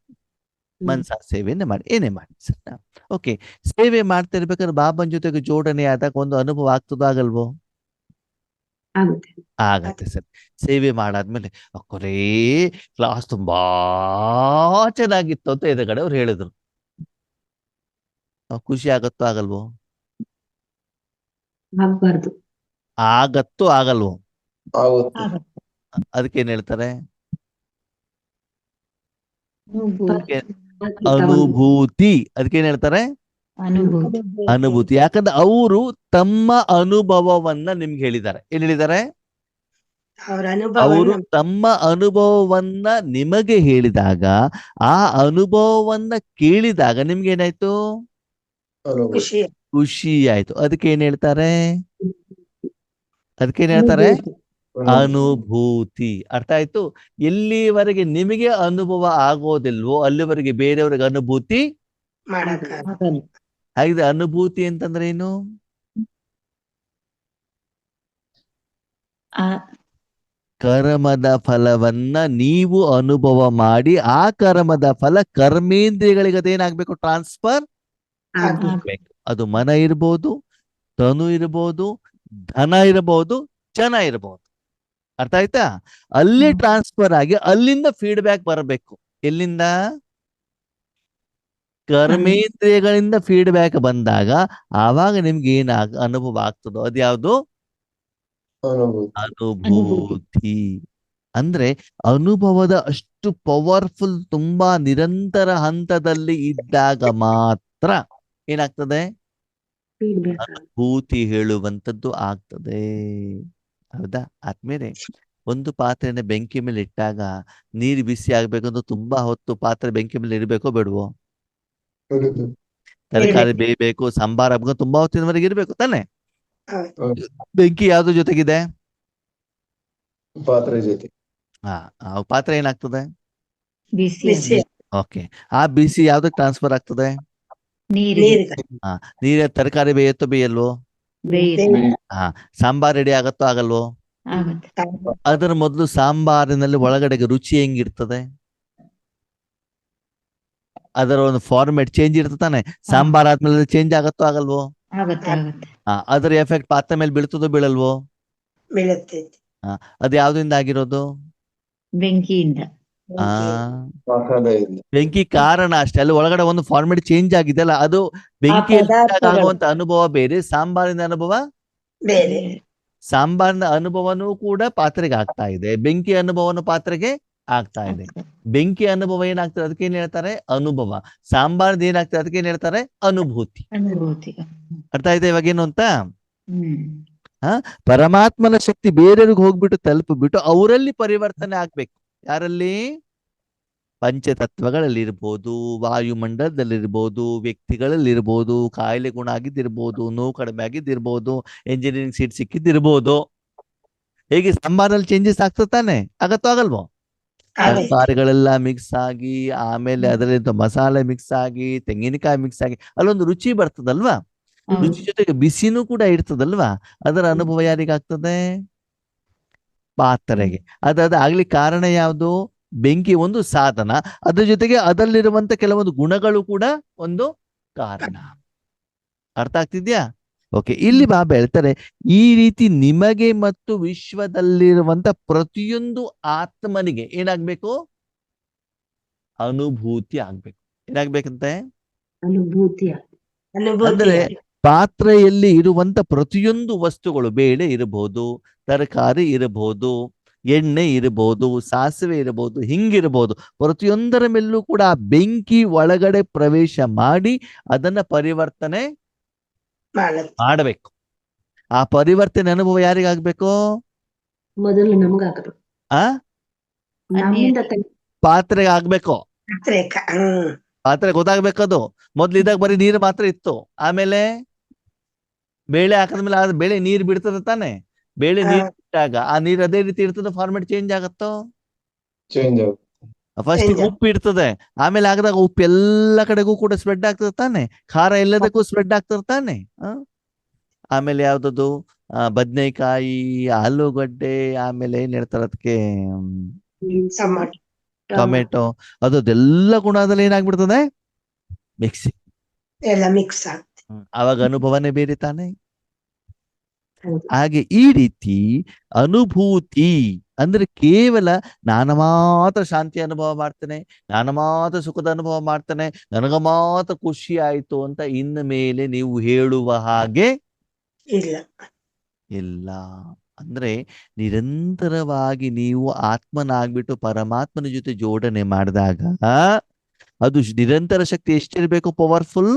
ಮನ್ಸ ಸೇವೆನೇ ಮಾಡಿ, ಏನೇ ಮಾಡಿ, ಸರಿ. ಓಕೆ, ಸೇವೆ ಮಾಡ್ತಾ ಇರ್ಬೇಕಾದ್ರೆ ಬಾಬನ್ ಜೊತೆಗೆ ಜೋಡಣೆ ಆದಾಗ ಒಂದು ಅನುಭವ ಆಗ್ತದೋ ಆಗಲ್ವೋ? ಆಗತ್ತೆ. ಸರಿ, ಸೇವೆ ಮಾಡಾದ್ಮೇಲೆ ಅಕ್ಕರೇ ಕ್ಲಾಸ್ ತುಂಬಾ ಚೆನ್ನಾಗಿತ್ತು ಅಂತ ಎದುರುಗಡೆ ಅವ್ರು ಹೇಳಿದ್ರು. ಖುಷಿ ಆಗತ್ತೋ ಆಗಲ್ವೋ? ಆಗತ್ತೋ ಆಗಲ್ವೋ? ಅದಕ್ಕೇನ್ ಹೇಳ್ತಾರೆ? ಅನುಭೂತಿ. ಅನುಭೂತಿ. ಅದಕ್ಕೇನ್ ಹೇಳ್ತಾರೆ? ಅನುಭೂತಿ. ಅನುಭೂತಿ. ಯಾಕಂದ್ರೆ ಅವರು ತಮ್ಮ ಅನುಭವವನ್ನ ನಿಮ್ಗೆ ಹೇಳಿದ್ದಾರೆ. ಏನ್ ಹೇಳಿದ್ದಾರೆ? ಅವರು ತಮ್ಮ ಅನುಭವವನ್ನ ನಿಮಗೆ ಹೇಳಿದಾಗ ಆ ಅನುಭವವನ್ನ ಕೇಳಿದಾಗ ನಿಮ್ಗೆ ಏನಾಯ್ತು? ಖುಷಿ ಆಯ್ತು. ಅದಕ್ಕೇನ್ ಹೇಳ್ತಾರೆ? ಅದಕ್ಕೇನ್ ಹೇಳ್ತಾರೆ? ಅನುಭೂತಿ. ಅರ್ಥ ಆಯ್ತು? ಎಲ್ಲಿವರೆಗೆ ನಿಮಗೆ ಅನುಭವ ಆಗೋದಿಲ್ವೋ ಅಲ್ಲಿವರೆಗೆ ಬೇರೆಯವ್ರಿಗೆ ಅನುಭೂತಿ ಆಗಲ್ಲ. ಹಾಗಿದೆ. ಅನುಭೂತಿ ಅಂತಂದ್ರೆ ಏನು? ಆ ಕರ್ಮದ ಫಲವನ್ನ ನೀವು ಅನುಭವ ಮಾಡಿ ಆ ಕರ್ಮದ ಫಲ ಕರ್ಮೇಂದ್ರಿಯಗಳಿಗೆ ಅದೇನಾಗ್ಬೇಕು? ಟ್ರಾನ್ಸ್ಫರ್ ಆಗ್ಬೇಕು. ಅದು ಮನ ಇರ್ಬೋದು, ತನು ಇರ್ಬೋದು, ಧನ ಇರ್ಬೋದು, ಜನ ಇರ್ಬೋದು. ಅರ್ಥ ಆಯ್ತಾ? ಅಲ್ಲಿ ಟ್ರಾನ್ಸ್ಫರ್ ಆಗಿ ಅಲ್ಲಿಂದ ಫೀಡ್ಬ್ಯಾಕ್ ಬರಬೇಕು. ಎಲ್ಲಿಂದ? ಕರ್ಮೇಂದ್ರಿಯಗಳಿಂದ ಫೀಡ್ಬ್ಯಾಕ್ ಬಂದಾಗ ಆವಾಗ ನಿಮ್ಗೆ ಏನ್ ಅನುಭವ ಆಗ್ತದೋ ಅದ್ಯಾವುದು? ಅನುಭೂತಿ. ಅಂದ್ರೆ ಅನುಭವದ ಅಷ್ಟು ಪವರ್ಫುಲ್, ತುಂಬಾ ನಿರಂತರ ಹಂತದಲ್ಲಿ ಇದ್ದಾಗ ಮಾತ್ರ ಏನಾಗ್ತದೆ? ಅನುಭೂತಿ ಹೇಳುವಂಥದ್ದು ಆಗ್ತದೆ. ಹೌದಾ? ಆದ್ಮೇಲೆ ಒಂದು ಪಾತ್ರೆನ ಬೆಂಕಿ ಮೇಲೆ ಇಟ್ಟಾಗ ನೀರು ಬಿಸಿ ಆಗ್ಬೇಕಂದ್ರೆ ತುಂಬಾ ಹೊತ್ತು ಪಾತ್ರೆ ಬೆಂಕಿ ಮೇಲೆ ಇರ್ಬೇಕೋ ಬೇಡವೋ? ತರಕಾರಿ ಬೇಯಬೇಕು, ಸಾಂಬಾರ್ ಆಗ್ಬೇಕು, ತುಂಬಾ ಹೊತ್ತಿನವರೆಗೆ ಇರ್ಬೇಕು ತಾನೆ? ಬೆಂಕಿ ಯಾವ್ದ್ರ ಜೊತೆಗಿದೆ? ಪಾತ್ರೆ ಜೊತೆ. ಆ ಪಾತ್ರೆ ಏನಾಗ್ತದೆ? ಬಿಸಿ. ಓಕೆ. ಆ ಬಿಸಿ ಯಾವ್ದಕ್ಕೆ ಟ್ರಾನ್ಸ್ಫರ್ ಆಗ್ತದೆ? ನೀರಿಗೆ. ನೀರ ತರಕಾರಿ ಬೇಯತ್ತೋ ಬೇಯಲ್ವೋ? ಬೇಯುತ್ತೆ. ಸಾಂಬಾರ್ ರೆಡಿ ಆಗತ್ತೋ ಆಗಲ್ವೋ? ಆಗುತ್ತೆ. ಅದರ ಮೊದಲು ಸಾಂಬಾರಿನಲ್ಲಿ ಒಳಗಡೆಗೆ ರುಚಿ ಹೆಂಗಿರ್ತದೆ? ಅದರ ಒಂದು ಫಾರ್ಮೆಟ್ ಚೇಂಜ್ ಇರ್ತದೆ ತಾನೆ? ಸಾಂಬಾರ್ ಆದ್ಮೇಲೆ ಚೇಂಜ್ ಆಗತ್ತೋ ಆಗಲ್ವೋ? ಆಗುತ್ತೆ. ಆಗುತ್ತೆ. ಅದರ ಎಫೆಕ್ಟ್ ಪಾತ್ರೆ ಮೇಲೆ ಬೀಳ್ತದೋ ಬೀಳಲ್ವೋ? ಅದು ಯಾವ್ದ್ರಿಂದ ಆಗಿರೋದು? ಬೆಂಕಿಯಿಂದ. ಬೆಂಕಿ ಕಾರಣ ಅಷ್ಟೇ. ಅಲ್ಲಿ ಒಳಗಡೆ ಒಂದು ಫಾರ್ಮೆಟ್ ಚೇಂಜ್ ಆಗಿದೆ ಅಲ್ಲ, ಅದು ಬೆಂಕಿ ಆಗುವಂತ ಅನುಭವ ಬೇರೆ, ಸಾಂಬಾರಿನ ಅನುಭವ ಬೇರೆ. ಸಾಂಬಾರಿನ ಅನುಭವನೂ ಕೂಡ ಪಾತ್ರೆಗೆ ಆಗ್ತಾ ಇದೆ, ಬೆಂಕಿ ಅನುಭವನು ಪಾತ್ರೆಗೆ ಆಗ್ತಾ ಇದೆ. ಬೆಂಕಿ ಅನುಭವ ಏನಾಗ್ತದೆ? ಅದಕ್ಕೆ ಏನ್ ಹೇಳ್ತಾರೆ? ಅನುಭವ. ಸಾಂಬಾರ್ದು ಏನಾಗ್ತದೆ? ಅದಕ್ಕೆ ಏನ್ ಹೇಳ್ತಾರೆ? ಅನುಭೂತಿ. ಅನುಭೂತಿ. ಅರ್ಥ ಆಯ್ತಾ ಇವಾಗೇನು ಅಂತ? ಹ್ಮ್. ಪರಮಾತ್ಮನ ಶಕ್ತಿ ಬೇರೆಯವ್ರಿಗೆ ಹೋಗ್ಬಿಟ್ಟು ತಲುಪಿಬಿಟ್ಟು ಅವರಲ್ಲಿ ಪರಿವರ್ತನೆ ಆಗ್ಬೇಕು. ಯಾರಲ್ಲಿ? ಪಂಚತತ್ವಗಳಲ್ಲಿ ಇರ್ಬೋದು, ವಾಯುಮಂಡಲದಲ್ಲಿರ್ಬೋದು, ವ್ಯಕ್ತಿಗಳಲ್ಲಿರ್ಬೋದು, ಕಾಯಿಲೆ ಗುಣ ಆಗಿದ್ದಿರ್ಬೋದು, ನೋವು ಕಡಿಮೆ ಆಗಿದ್ದಿರ್ಬೋದು, ಎಂಜಿನಿಯರಿಂಗ್ ಸೀಟ್ ಸಿಕ್ಕಿದ್ದಿರ್ಬೋದು. ಹೇಗೆ ಸಾಂಬಾರಲ್ಲಿ ಚೇಂಜಸ್ ಆಗ್ತದೆ ತಾನೆ? ಆಗತ್ತೋ ಆಗಲ್ವೋ? ತರಕಾರಿಗಳೆಲ್ಲ ಮಿಕ್ಸ್ ಆಗಿ ಆಮೇಲೆ ಅದರಿಂದ ಮಸಾಲೆ ಮಿಕ್ಸ್ ಆಗಿ ತೆಂಗಿನಕಾಯಿ ಮಿಕ್ಸ್ ಆಗಿ ಅಲ್ಲೊಂದು ರುಚಿ ಬರ್ತದಲ್ವಾ? ರುಚಿ ಜೊತೆಗೆ ಬಿಸಿನೂ ಕೂಡ ಇರ್ತದಲ್ವಾ? ಅದರ ಅನುಭವ ಯಾರಿಗಾಗ್ತದೆ? ಪಾತ್ರೆಗೆ. ಆಗ್ಲಿಕ್ಕೆ ಕಾರಣ ಯಾವುದು? ಬೆಂಕಿ ಒಂದು ಸಾಧನ, ಅದ್ರ ಜೊತೆಗೆ ಅದರಲ್ಲಿರುವಂತ ಕೆಲವೊಂದು ಗುಣಗಳು ಕೂಡ ಒಂದು ಕಾರಣ. ಅರ್ಥ ಆಗ್ತಿದ್ಯಾ? ಓಕೆ. ಇಲ್ಲಿ ಬಾಬಾ ಹೇಳ್ತಾರೆ, ಈ ರೀತಿ ನಿಮಗೆ ಮತ್ತು ವಿಶ್ವದಲ್ಲಿರುವಂತ ಪ್ರತಿಯೊಂದು ಆತ್ಮನಿಗೆ ಏನಾಗ್ಬೇಕು? ಅನುಭೂತಿ ಆಗ್ಬೇಕು. ಏನಾಗ್ಬೇಕಂತೆ? ಅನುಭೂತಿ. ಅಂದ್ರೆ ಪಾತ್ರೆಯಲ್ಲಿ ಇರುವಂತ ಪ್ರತಿಯೊಂದು ವಸ್ತುಗಳು, ಬೇಳೆ ಇರಬಹುದು, ತರಕಾರಿ ಇರಬಹುದು, ಎಣ್ಣೆ ಇರಬಹುದು, ಸಾಸಿವೆ ಇರಬಹುದು, ಹಿಂಗಿರಬಹುದು, ಪ್ರತಿಯೊಂದರ ಮೇಲೂ ಕೂಡ ಬೆಂಕಿ ಒಳಗಡೆ ಪ್ರವೇಶ ಮಾಡಿ ಅದನ್ನ ಪರಿವರ್ತನೆ ಮಾಡಬೇಕು. ಆ ಪರಿವರ್ತನೆ ಅನುಭವ ಯಾರಿಗಾಗ್ಬೇಕು? ಮೊದಲು ನಮಗಾಗಬೇಕು. ಪಾತ್ರೆಗೆ ಆಗ್ಬೇಕು. ಪಾತ್ರೆ ಗೊತ್ತಾಗ್ಬೇಕದು. ಮೊದ್ಲು ಇದಾಗ ಬರೀ ನೀರು ಮಾತ್ರ ಇತ್ತು. ಆಮೇಲೆ ಬೇಳೆ ಹಾಕದ್ಮೇಲೆ ಆ ಬೇಳೆ ನೀರ್ ಬಿಡ್ತದೆ ತಾನೆ? ಬೇಳೆ ನೀರ್ ಬಿಟ್ಟಾಗ ಆ ನೀರ್ ಅದೇ ರೀತಿ ಇರ್ತದೆ, ಫಾರ್ಮೆಟ್ ಚೇಂಜ್ ಆಗತ್ತೋ? ಫಸ್ಟ್ ಉಪ್ಪು ಇರ್ತದೆ, ಆಮೇಲೆ ಆಗದಾಗ ಉಪ್ಪು ಎಲ್ಲ ಕಡೆಗೂ ಕೂಡ ಸ್ಪ್ರೆಡ್ ಆಗ್ತದೆ ತಾನೆ? ಖಾರ ಎಲ್ಲದಕ್ಕೂ ಸ್ಪ್ರೆಡ್ ಆಗ್ತದೆ ತಾನೆ? ಆಮೇಲೆ ಯಾವ್ದದು? ಬದ್ನೆಕಾಯಿ, ಆಲೂಗಡ್ಡೆ, ಆಮೇಲೆ ಏನ್ ಹೇಳ್ತಾರೆ ಅದಕ್ಕೆ? ಟೊಮೆಟೊ. ಅದೆಲ್ಲ ಗುಣದಲ್ಲಿ ಏನಾಗ್ಬಿಡ್ತದೆ? ಮಿಕ್ಸಿಂಗ್. ಅವಾಗ ಅನುಭವನೇ ಬೇರೆ ತಾನೆ? ಹಾಗೆ ಈ ರೀತಿ ಅನುಭೂತಿ ಅಂದ್ರೆ ಕೇವಲ ನಾನು ಮಾತ್ರ ಶಾಂತಿ ಅನುಭವ ಮಾಡ್ತೇನೆ, ನಾನು ಮಾತ್ರ ಸುಖದ ಅನುಭವ ಮಾಡ್ತೇನೆ, ನನಗ ಮಾತ್ರ ಖುಷಿ ಆಯ್ತು ಅಂತ ಇನ್ನು ಮೇಲೆ ನೀವು ಹೇಳುವ ಹಾಗೆ ಇಲ್ಲ. ಅಂದ್ರೆ ನಿರಂತರವಾಗಿ ನೀವು ಆತ್ಮನಾಗ್ಬಿಟ್ಟು ಪರಮಾತ್ಮನ ಜೊತೆ ಜೋಡಣೆ ಮಾಡಿದಾಗ ಅದು ನಿರಂತರ ಶಕ್ತಿ ಎಷ್ಟಿರ್ಬೇಕು? ಪವರ್ಫುಲ್.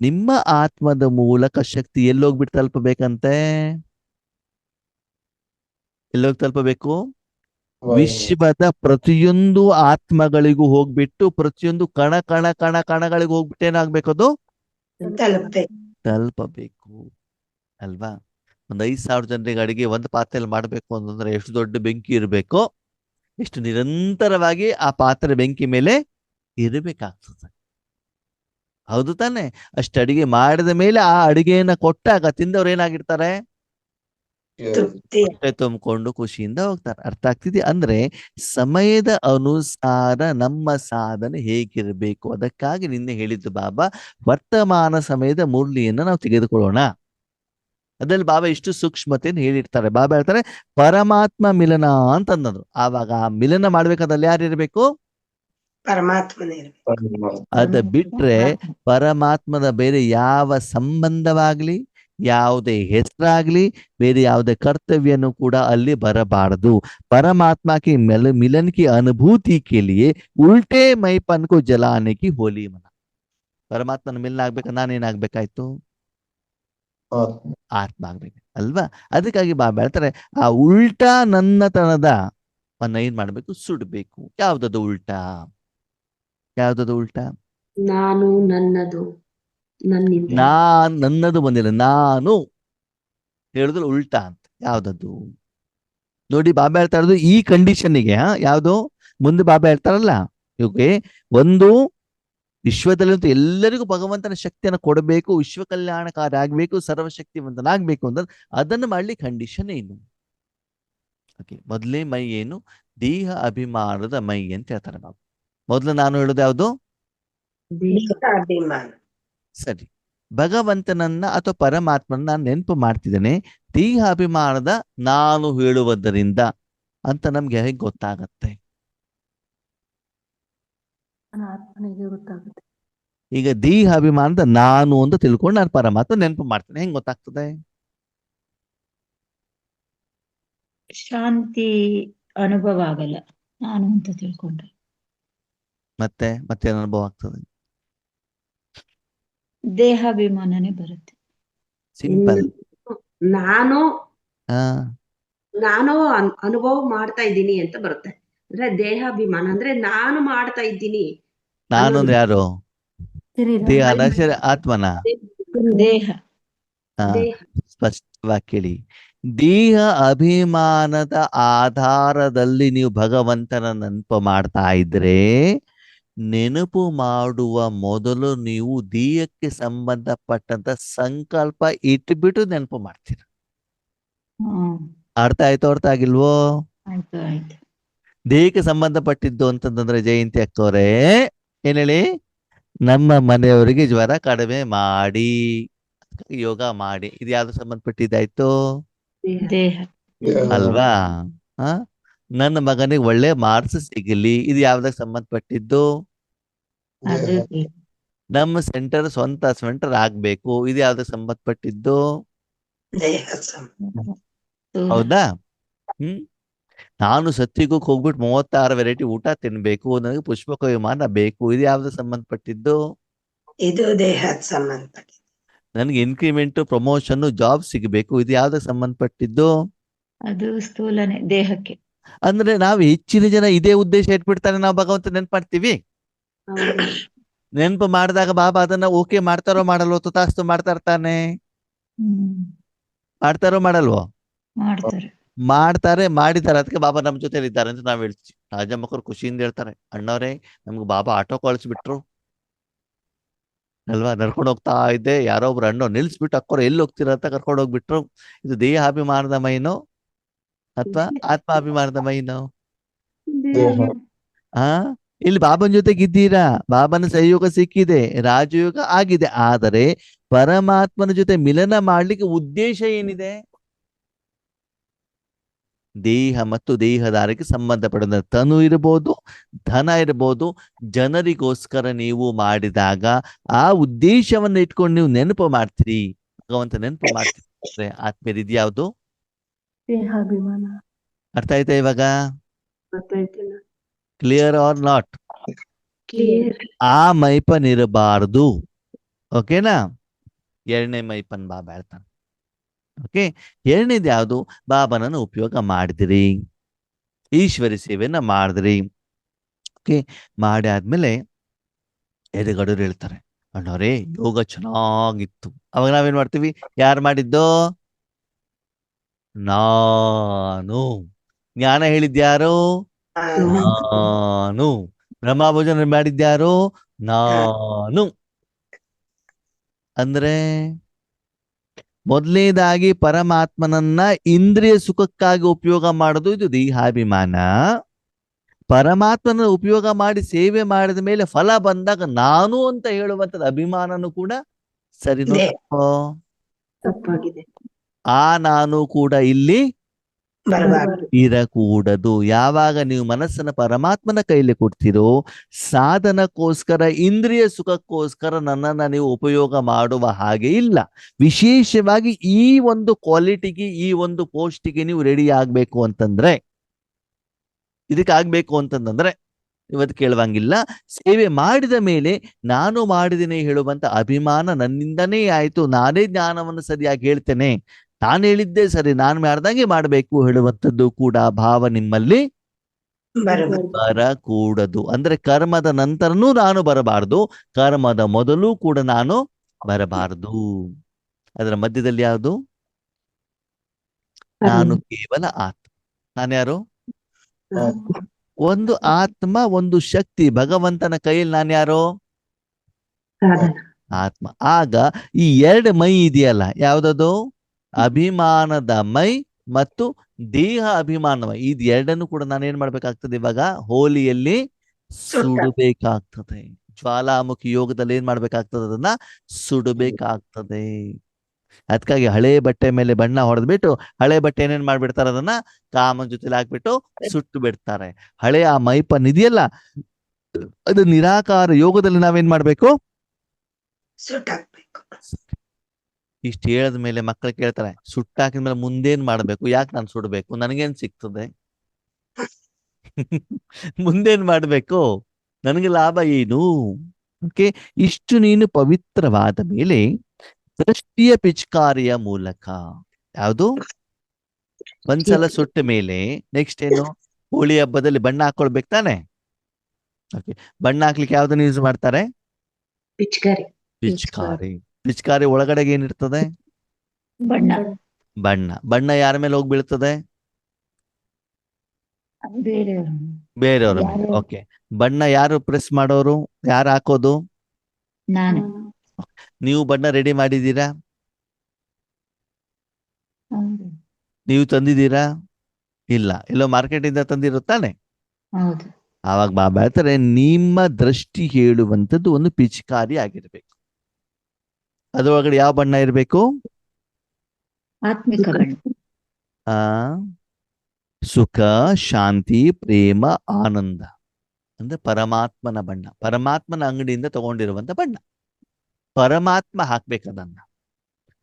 ನಿಮ್ಮ ಆತ್ಮದ ಮೂಲಕ ಶಕ್ತಿ ಎಲ್ಲೋಗ್ಬಿಟ್ಟು ತಲುಪಬೇಕಂತೆ? ಎಲ್ಲೋಗಿ ತಲುಪಬೇಕು? ವಿಶ್ವದ ಪ್ರತಿಯೊಂದು ಆತ್ಮಗಳಿಗೂ ಹೋಗ್ಬಿಟ್ಟು ಪ್ರತಿಯೊಂದು ಕಣ ಕಣ ಕಣ ಕಣಗಳಿಗೂ ಹೋಗ್ಬಿಟ್ಟು ಏನಾಗ್ಬೇಕು? ಅದು ತಲುಪಬೇಕು ಅಲ್ವಾ? ಒಂದ್ 5,000 ಜನರಿಗೆ ಅಡಿಗೆ ಒಂದು ಪಾತ್ರೆಯಲ್ಲಿ ಮಾಡ್ಬೇಕು ಅಂತಂದ್ರೆ ಎಷ್ಟು ದೊಡ್ಡ ಬೆಂಕಿ ಇರಬೇಕೋ, ಎಷ್ಟು ನಿರಂತರವಾಗಿ ಆ ಪಾತ್ರೆ ಬೆಂಕಿ ಮೇಲೆ ಇರಬೇಕಾಗ್ತದೆ. ಹೌದು ತಾನೆ? ಅಷ್ಟು ಅಡಿಗೆ ಮಾಡಿದ ಮೇಲೆ ಆ ಅಡಿಗೆಯನ್ನ ಕೊಟ್ಟಾಗ ತಿಂದವ್ರು ಏನಾಗಿರ್ತಾರೆ? ಹೊಟ್ಟೆ ತುಂಬಿಕೊಂಡು ಖುಷಿಯಿಂದ ಹೋಗ್ತಾರೆ. ಅರ್ಥ ಆಗ್ತಿದೆ? ಅಂದ್ರೆ ಸಮಯದ ಅನುಸಾರ ನಮ್ಮ ಸಾಧನೆ ಹೇಗಿರಬೇಕು, ಅದಕ್ಕಾಗಿ ನಿನ್ನೆ ಹೇಳಿದ್ದು ಬಾಬಾ ವರ್ತಮಾನ ಸಮಯದ ಮುರಳಿಯನ್ನ ನಾವು ತೆಗೆದುಕೊಳ್ಳೋಣ. ಅದ್ರಲ್ಲಿ ಬಾಬಾ ಇಷ್ಟು ಸೂಕ್ಷ್ಮತೆಯನ್ನು ಹೇಳಿರ್ತಾರೆ. ಬಾಬಾ ಹೇಳ್ತಾರೆ ಪರಮಾತ್ಮ ಮಿಲನ ಅಂತ ಅನ್ನೋದು. ಆವಾಗ ಆ ಮಿಲನ ಮಾಡ್ಬೇಕಾದಲ್ಲಿ ಯಾರು ಇರ್ಬೇಕು? ಪರಮಾತ್ಮನೇ ಅದ ಬಿಟ್ರೆ ಪರಮಾತ್ಮದ ಬೇರೆ ಯಾವ ಸಂಬಂಧವಾಗ್ಲಿ, ಯಾವುದೇ ಹೆಸರಾಗ್ಲಿ, ಬೇರೆ ಯಾವುದೇ ಕರ್ತವ್ಯನೂ ಕೂಡ ಅಲ್ಲಿ ಬರಬಾರದು. परमात्मा की मिलन की अनुभूति के लिए उल्टे मैपन को जलाने की होली मना. ಪರಮಾತ್ಮನ ಮಿಲನ ಆಗ್ಬೇಕು, ನಾನೇನಾಗ್ಬೇಕಾಯ್ತು? ಆತ್ಮ ಆಗ್ಬೇಕು ಅಲ್ವಾ? ಅದಕ್ಕಾಗಿ ಬಾಬಾ ಹೇಳ್ತಾರೆ ಆ ಉಲ್ಟಾ ನನ್ನತನದ ಏನ್ ಮಾಡ್ಬೇಕು? ಸುಡ್ಬೇಕು. ಯಾವ್ದದು ಉಲ್ಟಾ? ಯಾವ್ದದು ಉಲ್ಟಾ? ನಾನು ನನ್ನದು ನನ್ನಿಂದ ನನ್ನದು ಬಂದಿಲ್ಲ, ನಾನು ಹೇಳಿದ್ರೆ ಉಲ್ಟಾ ಅಂತ. ಯಾವ್ದದು ನೋಡಿ? ಬಾಬಾ ಹೇಳ್ತಾ ಇರೋದು ಈ ಕಂಡೀಷನ್ನಿಗೆ. ಯಾವ್ದು? ಮುಂದೆ ಬಾಬಾ ಹೇಳ್ತಾರಲ್ಲ, ಇವ್ಗೆ ಒಂದು ವಿಶ್ವದಲ್ಲಂತೂ ಎಲ್ಲರಿಗೂ ಭಗವಂತನ ಶಕ್ತಿಯನ್ನು ಕೊಡಬೇಕು, ವಿಶ್ವ ಕಲ್ಯಾಣಕಾರಿ ಆಗ್ಬೇಕು, ಸರ್ವಶಕ್ತಿವಂತನಾಗ್ಬೇಕು ಅಂದ್ರೆ ಅದನ್ನು ಮಾಡ್ಲಿಕ್ಕೆ ಕಂಡೀಷನ್ ಏನು? ಓಕೆ, ಮೊದಲೇ ಮೈ ಏನು? ದೇಹ ಅಭಿಮಾನದ ಮೈ ಅಂತ ಹೇಳ್ತಾರೆ ಬಾಬಾ. ಮೊದಲು ನಾನು ಹೇಳೋದು ಯಾವುದು? ಅಭಿಮಾನ. ಸರಿ, ಭಗವಂತನನ್ನ ಅಥವಾ ಪರಮಾತ್ಮನ ನಾನು ನೆನಪು ಮಾಡ್ತಿದ್ದೇನೆ ದೇಹ ಅಭಿಮಾನದ ನಾನು ಹೇಳುವುದರಿಂದ ಅಂತ ನಮ್ಗೆ ಹೇಗೆ ಗೊತ್ತಾಗತ್ತೆ? ಗೊತ್ತಾಗುತ್ತೆ. ಈಗ ದೇಹ ಅಭಿಮಾನದ ನಾನು ಅಂತ ತಿಳ್ಕೊಂಡು ನಾನು ಪರಮಾತ್ಮ ನೆನಪು ಮಾಡ್ತೇನೆ, ಹೆಂಗ್ ಗೊತ್ತಾಗ್ತದೆ? ಶಾಂತಿ ಅನುಭವ ಆಗಲ್ಲ ನಾನು ಅಂತ ತಿಳ್ಕೊಂಡ್ರೆ. ಮತ್ತೆ ಮತ್ತೇನು ಅನುಭವ ಆಗ್ತದೆ? ದೇಹಾಭಿಮಾನನೇ ಬರುತ್ತೆ. ಸಿಂಪಲ್. ನಾನು ಹಾ, ನಾನು ಅನುಭವ ಮಾಡ್ತಾ ಇದ್ದೀನಿ ಅಂತ ಬರುತ್ತೆ. ಅಂದ್ರೆ ದೇಹಾಭಿಮಾನ ಅಂದ್ರೆ ನಾನು ಮಾಡ್ತಾ ಇದ್ದೀನಿ. ನಾನು ಅಂದ್ರೆ ಯಾರು? ದೇಹ ಆತ್ಮನ. ದೇಹ ಹಾ, ದೇಹ ಸ್ಪಷ್ಟವಾಗಿ ಕೇಳಿ. ದೇಹ ಅಭಿಮಾನದ ಆಧಾರದಲ್ಲಿ ನೀವು ಭಗವಂತನ ನೆನಪು ಮಾಡ್ತಾ ಇದ್ರೆ, ನೆನಪು ಮಾಡುವ ಮೊದಲು ನೀವು ದೇಹಕ್ಕೆ ಸಂಬಂಧಪಟ್ಟಂತ ಸಂಕಲ್ಪ ಇಟ್ಬಿಟ್ಟು ನೆನಪು ಮಾಡ್ತೀರ. ಅರ್ಥ ಆಯ್ತು? ಅರ್ಥ ಆಗಿಲ್ವೋ? ಆಯ್ತು ಆಯ್ತು. ದೇಹಕ್ಕೆ ಸಂಬಂಧಪಟ್ಟಿದ್ದು ಅಂತಂದ್ರೆ ಜಯಂತಿ ಅಕ್ಕವರೇ ಏನ್ ಹೇಳಿ? ನಮ್ಮ ಮನೆಯವರಿಗೆ ಜ್ವರ ಕಡಿಮೆ ಮಾಡಿ, ಯೋಗ ಮಾಡಿ. ಇದು ಯಾವ್ದು ಸಂಬಂಧಪಟ್ಟಿದ್ದಾಯ್ತು? ದೇಹ ಅಲ್ವಾ? ನನ್ನ ಮಗನಿಗೆ ಒಳ್ಳೆ ಮಾರ್ಕ್ಸ್ ಸಿಗಲಿ, ಇದು ಯಾವ್ದಕ್ಕೆ ಸಂಬಂಧಪಟ್ಟಿದ್ದು? ಅದು ನಮ್ಮ ಸೆಂಟರ್ ಸ್ವಂತ ಸೆಂಟರ್ ಆಗ್ಬೇಕು, ಇದು ಯಾವ್ದಕ್ಕೆ ಸಂಬಂಧಪಟ್ಟಿದ್ದು? ದೇಹ ಹೌದಾ? ನಾನು ಸತ್ಯಕ್ಕೆ ಹೋಗ್ಬಿಟ್ಟು 36 ವೆರೈಟಿ ಊಟ ತಿನ್ಬೇಕು, ನನಗೆ ಪುಷ್ಪಕ ವಿಮಾನ ಬೇಕು, ಇದು ಯಾವ್ದು ಸಂಬಂಧಪಟ್ಟಿದ್ದು? ಇದು ದೇಹದ ಸಂಬಂಧಪಟ್ಟಿದ್ದು. ನನಗೆ ಇನ್ಕ್ರಿಮೆಂಟ್, ಪ್ರಮೋಷನ್, ಜಾಬ್ ಸಿಗಬೇಕು, ಇದು ಯಾವ್ದಕ್ಕೆ ಸಂಬಂಧಪಟ್ಟಿದ್ದು? ಅದು ಸ್ಥೂಲನೆ ದೇಹಕ್ಕೆ. ಅಂದ್ರೆ ನಾವು ಹೆಚ್ಚಿನ ಜನ ಇದೇ ಉದ್ದೇಶ ಇಟ್ಬಿಡ್ತಾರೆ, ನಾವು ಭಗವಂತ ನೆನ್ಪು ಮಾಡ್ತೀವಿ. ನೆನಪು ಮಾಡಿದಾಗ ಬಾಬಾ ಅದನ್ನ ಓಕೆ ಮಾಡ್ತಾರೋ ಮಾಡಲ್ವೋ? ತುತಾಸ್ತು ಮಾಡ್ತಾ ಇರ್ತಾನೆ. ಮಾಡ್ತಾರೋ ಮಾಡಲ್ವೋ? ಮಾಡ್ತಾರೆ. ಮಾಡ್ತಾರೆ, ಮಾಡಿದ್ದಾರೆ. ಅದಕ್ಕೆ ಬಾಬಾ ನಮ್ಮ ಜೊತೆ ಇದ್ದಾರೆ ಅಂತ ನಾವ್ ಹೇಳ್ತೀವಿ. ರಾಜ ಮಕ್ಕಳು ಖುಷಿಯಿಂದ ಹೇಳ್ತಾರೆ, ಅಣ್ಣವ್ರೆ ನಮ್ಗೆ ಬಾಬಾ ಆಟೋ ಕಳಿಸ್ಬಿಟ್ರು ಅಲ್ವಾ, ನಡ್ಕೊಂಡು ಹೋಗ್ತಾ ಇದ್ದೆ, ಯಾರೋ ಒಬ್ರು ಅಣ್ಣೋ ನಿಲ್ಸ್ಬಿಟ್ಟು ಅಕ್ಕೋರು ಎಲ್ಲಿ ಹೋಗ್ತೀರ ಅಂತ ಕರ್ಕೊಂಡು ಹೋಗ್ಬಿಟ್ರು. ಇದು ದೇಹಾಭಿಮಾನದ ಮೈನೋ ಅಥವಾ ಆತ್ಮಾಭಿಮಾನದ ಮೈನೋ? ಇಲ್ಲಿ ಬಾಬನ ಜೊತೆಗಿದ್ದೀರಾ, ಬಾಬನ ಸಹಯೋಗ ಸಿಕ್ಕಿದೆ, ರಾಜಯೋಗ ಆಗಿದೆ. ಆದರೆ ಪರಮಾತ್ಮನ ಜೊತೆ ಮಿಲನ ಮಾಡ್ಲಿಕ್ಕೆ ಉದ್ದೇಶ ಏನಿದೆ? ದೇಹ ಮತ್ತು ದೇಹದಾರಕ್ಕೆ ಸಂಬಂಧಪಟ್ಟ ತನು ಇರಬಹುದು, ಧನ ಇರಬಹುದು, ಜನರಿಗೋಸ್ಕರ ನೀವು ಮಾಡಿದಾಗ ಆ ಉದ್ದೇಶವನ್ನು ಇಟ್ಕೊಂಡು ನೀವು ನೆನಪು ಮಾಡ್ತೀರಿ, ಭಗವಂತ ನೆನಪು ಮಾಡ್ತೀರಿ. ಆತ್ಮೀಯರು, ಇದು ಯಾವುದು? ದೇಹಾಭಿಮಾನ. ಅರ್ಥ ಆಯ್ತಾ ಇವಾಗ? ಗೊತ್ತಾಯ್ತಲ್ಲ? Clear or not? ಕ್ಲಿಯರ್. ಆ ಮೈಪನಿರಬಾರ್ದು. ಓಕೆನಾ? ಎರಡನೇ ಮೈಪನ್ ಬಾಬಾ ಹೇಳ್ತಾನೆ. ಓಕೆ, ಎರಡನೇದು ಯಾವುದು? ಬಾಬನನ್ನು ಉಪಯೋಗ ಮಾಡಿದಿರಿ, ಈಶ್ವರಿ ಸೇವೆಯನ್ನ ಮಾಡಿದ್ರಿ. ಓಕೆ, ಮಾಡಿ ಆದ್ಮೇಲೆ ಎದುರುಗಡವ್ರು ಹೇಳ್ತಾರೆ, ಅಣ್ಣವ್ರೇ ಯೋಗ ಚೆನ್ನಾಗಿತ್ತು. ಅವಾಗ ನಾವೇನ್ ಮಾಡ್ತೀವಿ? ಯಾರು ಮಾಡಿದ್ದು? ನಾನು. ಜ್ಞಾನ ಹೇಳಿದ್ಯಾರು? ನಾನು. ಬ್ರಹ್ಮಭೋಜನ ಮಾಡಿದ್ಯಾರು? ನಾನು. ಅಂದ್ರೆ ಮೊದಲನೇದಾಗಿ ಪರಮಾತ್ಮನನ್ನ ಇಂದ್ರಿಯ ಸುಖಕ್ಕಾಗಿ ಉಪಯೋಗ ಮಾಡೋದು ಇದು ದೇಹಾಭಿಮಾನ. ಪರಮಾತ್ಮನ ಉಪಯೋಗ ಮಾಡಿ ಸೇವೆ ಮಾಡಿದ ಮೇಲೆ ಫಲ ಬಂದಾಗ ನಾನು ಅಂತ ಹೇಳುವಂಥದ್ದು ಅಭಿಮಾನನು ಕೂಡ ಸರಿನೋ ದೇ- ತಪ್ಪೋ? ತಪ್ಪಾಗಿದೆ. ಆ ನಾನು ಕೂಡ ಇಲ್ಲಿ ಬರಬಾರ್ದು. ಇರಕೂಡದು. ಯಾವಾಗ ನೀವು ಮನಸ್ಸನ್ನ ಪರಮಾತ್ಮನ ಕೈಲಿ ಕೊಡ್ತೀರೋ, ಸಾಧನಕ್ಕೋಸ್ಕರ ಇಂದ್ರಿಯ ಸುಖಕ್ಕೋಸ್ಕರ ನನ್ನನ್ನ ನೀವು ಉಪಯೋಗ ಮಾಡುವ ಹಾಗೆ ಇಲ್ಲ. ವಿಶೇಷವಾಗಿ ಈ ಒಂದು ಕ್ವಾಲಿಟಿಗೆ, ಈ ಒಂದು ಪೋಸ್ಟಿಗೆ ನೀವು ರೆಡಿ ಆಗ್ಬೇಕು ಅಂತಂದ್ರೆ, ಇದಕ್ಕೆ ಆಗ್ಬೇಕು ಅಂತಂದ್ರೆ ಇವತ್ತು ಕೇಳುವಂಗಿಲ್ಲ. ಸೇವೆ ಮಾಡಿದ ಮೇಲೆ ನಾನು ಮಾಡಿದ್ದೇನೆ ಹೇಳುವಂತ ಅಭಿಮಾನ ನನ್ನಿಂದನೇ ಆಯ್ತು, ನಾನೇ ಜ್ಞಾನವನ್ನು ಸರಿಯಾಗಿ ಹೇಳ್ತೇನೆ, ನಾನು ಹೇಳಿದ್ದೆ ಸರಿ, ನಾನು ಮಾಡ್ದಂಗೆ ಮಾಡಬೇಕು ಹೇಳುವಂಥದ್ದು ಕೂಡ ಭಾವ ನಿಮ್ಮಲ್ಲಿ ಬರಬಾರ್ದು. ಬರಕೂಡದು. ಅಂದ್ರೆ ಕರ್ಮದ ನಂತರನೂ ನಾನು ಬರಬಾರ್ದು, ಕರ್ಮದ ಮೊದಲು ಕೂಡ ನಾನು ಬರಬಾರದು. ಅದರ ಮಧ್ಯದಲ್ಲಿ ಯಾವುದು? ನಾನು ಕೇವಲ ಆತ್ಮ. ನಾನು ಯಾರು? ಒಂದು ಆತ್ಮ, ಒಂದು ಶಕ್ತಿ, ಭಗವಂತನ ಕೈಯಲ್ಲಿ ನಾನು ಯಾರು? ಸಾಧನ. ಆತ್ಮ. ಆಗ ಈ ಎರಡು ಮೈ ಇದೆಯಲ್ಲ, ಯಾವ್ದದು? ಅಭಿಮಾನದ ಮೈ ಮತ್ತು ದೇಹ ಅಭಿಮಾನ ಮೈ. ಇದು ಎರಡನ್ನು ಕೂಡ ನಾನು ಏನ್ ಮಾಡ್ಬೇಕಾಗ್ತದೆ? ಇವಾಗ ಹೋಲಿಯಲ್ಲಿ ಸುಡಬೇಕಾಗ್ತದೆ. ಜ್ವಾಲಾಮುಖಿ ಯೋಗದಲ್ಲಿ ಏನ್ ಮಾಡ್ಬೇಕಾಗ್ತದೆ? ಅದನ್ನ ಸುಡಬೇಕಾಗ್ತದೆ. ಅದಕ್ಕಾಗಿ ಹಳೆ ಬಟ್ಟೆ ಮೇಲೆ ಬಣ್ಣ ಹೊಡೆದ್ಬಿಟ್ಟು ಹಳೆ ಬಟ್ಟೆ ಏನೇನ್ ಮಾಡ್ಬಿಡ್ತಾರೆ? ಅದನ್ನ ಕಾಮನ ಜೊತೆಲಿ ಹಾಕ್ಬಿಟ್ಟು ಸುಟ್ಟು ಬಿಡ್ತಾರೆ. ಹಳೆ ಆ ಮೈಪನ್ ಇದೆಯಲ್ಲ, ಅದು ನಿರಾಕಾರ ಯೋಗದಲ್ಲಿ ನಾವೇನ್ ಮಾಡ್ಬೇಕು? ಸುಟ್ಟಾಕ್ಬೇಕು. ಇಷ್ಟು ಹೇಳದ ಮೇಲೆ ಮಕ್ಕಳು ಕೇಳ್ತಾರೆ, ಸುಟ್ಟಾಕಿದ್ಮೇಲೆ ಮುಂದೇನ್ ಮಾಡ್ಬೇಕು? ಯಾಕೆ ನಾನು ಸುಡ್ಬೇಕು? ನನಗೇನ್ ಸಿಗ್ತದೆ? ಮುಂದೇನ್ ಮಾಡ್ಬೇಕು? ನನಗೆ ಲಾಭ ಏನು? ಓಕೆ, ಇಷ್ಟು ನೀನು ಪವಿತ್ರವಾದ ಮೇಲೆ ದೃಷ್ಟಿಯ ಪಿಚಕಾರಿಯ ಮೂಲಕ, ಯಾವುದು? ಒಂದ್ಸಲ ಸುಟ್ಟ ಮೇಲೆ ನೆಕ್ಸ್ಟ್ ಏನು? ಹೋಳಿ ಹಬ್ಬದಲ್ಲಿ ಬಣ್ಣ ಹಾಕೊಳ್ಬೇಕು ತಾನೆ? ಓಕೆ, ಬಣ್ಣ ಹಾಕ್ಲಿಕ್ಕೆ ಯಾವ್ದನ್ನ ಯೂಸ್ ಮಾಡ್ತಾರೆ? ಪಿಚ್ಕಾರಿ. ಪಿಚಕಾರಿ. ಪಿಚಕಾರಿ ಒಳಗಡೆಗೆ ಏನಿರ್ತದೆ? ಬಣ್ಣ. ಬಣ್ಣ. ಬಣ್ಣ ಯಾರ ಮೇಲೆ ಹೋಗಿ ಬೀಳ್ತದೆ? ಬೇರೆಯವರು. ಬೇರೆಯವ್ರ ಮೇಲೆ. ಯಾರು? ಓಕೆ, ಬಣ್ಣ ಯಾರು ಪ್ರೆಸ್ ಮಾಡೋರು? ಯಾರು ಹಾಕೋದು? ನಾನು. ನೀವು ಬಣ್ಣ ರೆಡಿ ಮಾಡಿದ್ದೀರಾ? ಹೌದು. ನೀವು ತಂದಿದ್ದೀರಾ? ಇಲ್ಲ, ಎಲ್ಲೋ ಮಾರ್ಕೆಟ್ ಇಂದ ತಂದಿರುತ್ತಾನೆ. ಹೌದು. ಆವಾಗ ಬಾಬಾ ಹೇಳ್ತಾರೆ, ನಿಮ್ಮ ದೃಷ್ಟಿ ಹೇಳುವಂಥದ್ದು ಒಂದು ಪಿಚಕಾರಿ ಆಗಿರ್ಬೇಕು. ಅದರೊಳಗಡೆ ಯಾವ ಬಣ್ಣ ಇರಬೇಕು? ಆತ್ಮಿಕ ಬಣ್ಣ. ಆ ಸುಖ, ಶಾಂತಿ, ಪ್ರೇಮ, ಆನಂದ, ಅಂದ್ರೆ ಪರಮಾತ್ಮನ ಬಣ್ಣ, ಪರಮಾತ್ಮನ ಅಂಗಡಿಯಿಂದ ತಗೊಂಡಿರುವಂತ ಬಣ್ಣ. ಪರಮಾತ್ಮ ಹಾಕ್ಬೇಕದನ್ನ.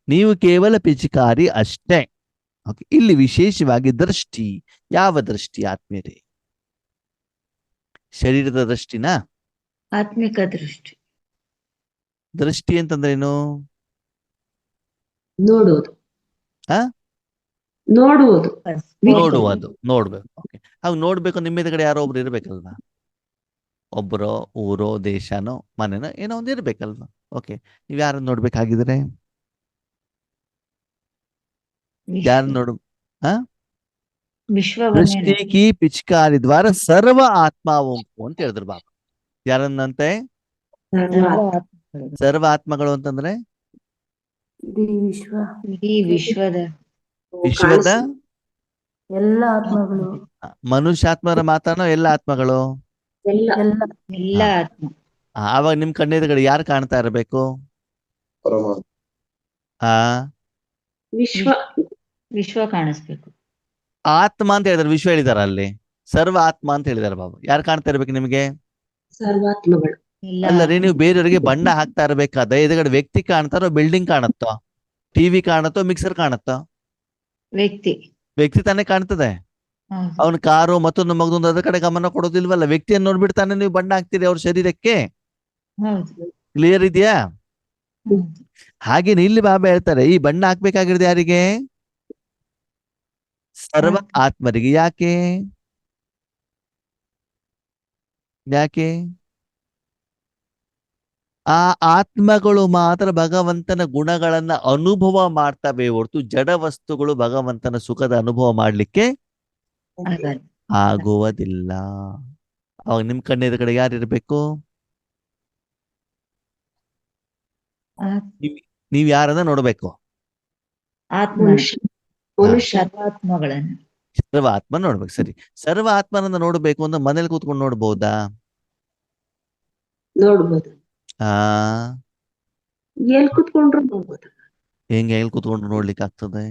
ನೀವು ಕೇವಲ ಪಿಚಕಾರಿ ಅಷ್ಟೇ. ಓಕೆ, ಇಲ್ಲಿ ವಿಶೇಷವಾಗಿ ದೃಷ್ಟಿ. ಯಾವ ದೃಷ್ಟಿ? ಆತ್ಮೀಯರೇ, ಶರೀರದ ದೃಷ್ಟಿನಾ? ಆತ್ಮಿಕ ದೃಷ್ಟಿ. ದೃಷ್ಟಿ ಅಂತಂದ್ರೇನು? ನೋಡುವುದು. ಆ? ನೋಡುವುದು. ನೋಡುವುದು. ನೋಡ್ಬೇಕು. ಓಕೆ, ಹಾಗ ನೋಡ್ಬೇಕು. ನಿಮ್ಮ ಎದುರುಗಡೆ ಯಾರೋ ಒಬ್ರು ಇರ್ಬೇಕಲ್ವಾ? ಒಬ್ಬರೋ, ಊರೋ, ದೇಶನೋ, ಮನೆನೋ, ಏನೋ ಒಂದು ಇರ್ಬೇಕಲ್ವಾ? ಓಕೆ, ನೀವ್ ಯಾರನ್ನ ನೋಡ್ಬೇಕಾಗಿದ್ರೆ? ಯಾರನ್ನ ನೋಡು? ವಿಶ್ವವನ್ನೇ ದೃಷ್ಟಿ ಕಿ ಪಿಚಕಾರಿ ದ್ವಾರ ಸರ್ವ ಆತ್ಮಾವಂಕು ಅಂತ ಹೇಳಿದ್ರು ಬಾಬಾ. ಯಾರನ್ನಂತೆ? ಸರ್ವ ಆತ್ಮಗಳು ಅಂತಂದ್ರೆ ಇಡೀ ವಿಶ್ವ, ಇಡೀ ವಿಶ್ವದ ವಿಶ್ವದ ಎಲ್ಲ ಆತ್ಮಗಳು, ಮನುಷ್ಯಾತ್ಮರ ಮಾತಾನೋ ಎಲ್ಲ ಆತ್ಮಗಳು? ಎಲ್ಲ. ಎಲ್ಲ ಎಲ್ಲ ಆತ್ಮ. ಆವಾಗ ನಿಮ್ ಕಣ್ಣೆದುರುಗಡೆ ಯಾರು ಕಾಣ್ತಾ ಇರಬೇಕು? ಪರಮಾತ್ಮ. ಆ ವಿಶ್ವ. ವಿಶ್ವ ಕಾಣಿಸ್ಬೇಕು. ಆತ್ಮ ಅಂತ ಹೇಳಿದಾರೆ, ವಿಶ್ವ ಹೇಳಿದಾರ ಅಲ್ಲಿ. ಸರ್ವ ಆತ್ಮ ಅಂತ ಹೇಳಿದಾರೆ ಬಾಬಾ. ಯಾರು ಕಾಣ್ತಾ ಇರ್ಬೇಕು ನಿಮ್ಗೆ? ಸರ್ವಾತ್ಮಗಳು. ಎಲ್ಲ ಅಲ್ಲ ರೀ, ನೀವು ಬೇರೆಯವರಿಗೆ ಬಣ್ಣ ಹಾಕ್ತಾ ಇರ್ಬೇಕಾದ ಎದುರುಗಡೆ ವ್ಯಕ್ತಿ ಕಾಣ್ತಾರೋ, ಬಿಲ್ಡಿಂಗ್ ಕಾಣುತ್ತೋ, ಟಿವಿ ಕಾಣುತ್ತೋ, ಮಿಕ್ಸರ್ ಕಾಣುತ್ತೋ? ವ್ಯಕ್ತಿ. ವ್ಯಕ್ತಿ ತಾನೇ ಕಾಣ್ತದೆ. ಹೌದು ಅವನ ಕಾರು ಮತ್ತೊಂದು ಮಗದೊಂದು ಅದರ ಕಡೆ ಗಮನ ಕೊಡೋದಿಲ್ವಲ್ಲ. ವ್ಯಕ್ತಿಯನ್ನು ನೋಡ್ಬಿಡ್ತಾನೆ ನೀವು ಬಣ್ಣ ಹಾಕ್ತೀರಿ ಅವ್ರ ಶರೀರಕ್ಕೆ. ಹೌದು ಕ್ಲಿಯರ್ ಇದೆಯಾ? ಹೌದು ಹಾಗೆ ಇಲ್ಲಿ ಬಾಬಾ ಹೇಳ್ತಾರೆ, ಈ ಬಣ್ಣ ಹಾಕ್ಬೇಕಾಗಿರೋದು ಯಾರಿಗೆ? ಸರ್ವ ಆತ್ಮರಿಗೆ. ಯಾಕೆ? ಯಾಕೆ? ಆ ಆತ್ಮಗಳು ಮಾತ್ರ ಭಗವಂತನ ಗುಣಗಳನ್ನ ಅನುಭವ ಮಾಡ್ತವೆ ಹೊರತು ಜಡ ವಸ್ತುಗಳು ಭಗವಂತನ ಸುಖದ ಅನುಭವ ಮಾಡ್ಲಿಕ್ಕೆ ಆಗಲ್ಲ. ಆಗುವುದಿಲ್ಲ. ಅವಾಗ ನಿಮ್ ಕಣ್ಣೆದ ಕಡೆ ಯಾರಿರ್ಬೇಕು? ನೀವ್ ಯಾರನ್ನ ನೋಡ್ಬೇಕು? ಆತ್ಮ ಮನುಷ್ಯ ಮನುಷ್ಯ ಸರ್ವಾತ್ಮಗಳನ್ನು ಸರ್ವ ಆತ್ಮ ನೋಡ್ಬೇಕು. ಸರಿ, ಸರ್ವ ಆತ್ಮನನ್ನ ನೋಡ್ಬೇಕು ಅಂದ್ರೆ ಮನೇಲಿ ಕೂತ್ಕೊಂಡು ನೋಡ್ಬೋದಾ? ನೋಡ್ಬೋದು. ಆ ಎಲ್ ಕುತ್ಕೊಂಡ್ರು ನೋಡ್ಬೋದು. ಹೆಂಗೆ ಕೂತ್ಕೊಂಡು ನೋಡ್ಲಿಕ್ಕೆ ಆಗ್ತದೆ?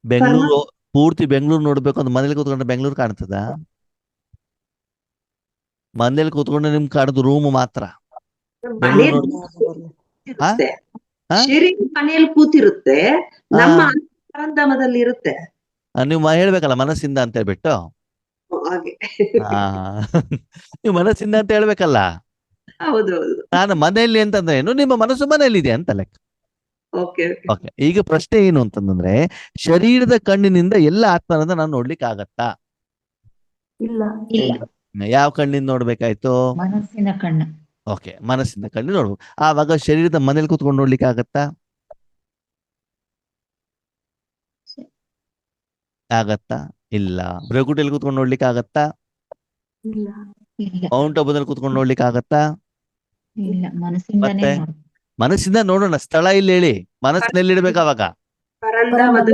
ಬೆಂಗಳೂರು ಪೂರ್ತಿ ಬೆಂಗಳೂರು ನೋಡ್ಬೇಕು ಅಂದ್ರೆ ಮನೇಲಿ ಕೂತ್ಕೊಂಡ್ರೆ ಬೆಂಗಳೂರು ಕಾಣ್ತದ? ಮನೇಲಿ ಕೂತ್ಕೊಂಡು ನಿಮ್ ಕಾಣೋದು ರೂಮ್ ಮಾತ್ರ. ಬೆಂಗಳೂರು ಇರುತ್ತೆ. ಹಾ? ಶರೀರ ಮನೆಯಲ್ಲಿ ಕೂತಿರುತ್ತೆ, ನಮ್ಮ ಪರಂಧಾಮದಲ್ಲಿ ಇರುತ್ತೆ. ನೀವು ಹೇಳ್ಬೇಕಲ್ಲ ಮನಸ್ಸಿಂದ ಅಂತ ಹೇಳ್ಬಿಟ್ಟು. ಹಾಗೆ ಆ ನೀವು ಮನಸ್ಸಿಂದ ಅಂತ ಹೇಳ್ಬೇಕಲ್ಲ. ಹೌದೌದು. ನಾನು ಮನೆಯಲ್ಲಿ ಅಂತಂದ್ರೆ ಏನು, ನಿಮ್ಮ ಮನಸ್ಸು ಮನೆಯಲ್ಲಿ ಇದೆ ಅಂತ ಲೆಕ್ಕ. ಓಕೆ ಓಕೆ, ಈಗ ಪ್ರಶ್ನೆ ಏನು ಅಂತಂದ್ರೆ, ಶರೀರದ ಕಣ್ಣಿನಿಂದ ಎಲ್ಲ ಆತ್ಮನನ್ನ ನಾನು ನೋಡ್ಲಿಕ್ಕೆ ಆಗತ್ತಾ? ಇಲ್ಲ. ಇಲ್ಲ. ಯಾವ ಕಣ್ಣಿಂದ ನೋಡ್ಬೇಕಾಯ್ತು? ಮನಸ್ಸಿನ ಕಣ್ಣು. ಓಕೆ, ಮನಸ್ಸಿಂದ ಕಣ್ಣು ನೋಡ್ಬೇಕು. ಆವಾಗ ಶರೀರದ ಮನೇಲಿ ಕೂತ್ಕೊಂಡು ನೋಡ್ಲಿಕ್ಕೆ ಆಗತ್ತಾ? ಆಗತ್ತಾ? ಇಲ್ಲ. ಬ್ರಗುಟಲ್ಲಿ ಕೂತ್ಕೊಂಡು ನೋಡ್ಲಿಕ್ಕೆ ಆಗತ್ತಾ? ಇಲ್ಲ. ಇಲ್ಲ ಮೌಂಟ್ ಅಬುದಲ್ಲಿ ಕೂತ್ಕೊಂಡು ನೋಡ್ಲಿಕ್ಕೆ ಆಗತ್ತಾ? ಇಲ್ಲ ಮನಸ್ಸಿಂದಾನೇ ಮತ್ತೆ? ನೋಡು. ಮನಸ್ಸಿಂದ ನೋಡೋಣ. ಸ್ಥಳ ಇಲ್ಲಿ ಹೇಳಿ, ಮನಸ್ಸಿನಲ್ಲಿ ಇಡ್ಬೇಕು ಅವಾಗ. ಪರಂಧಾಮದ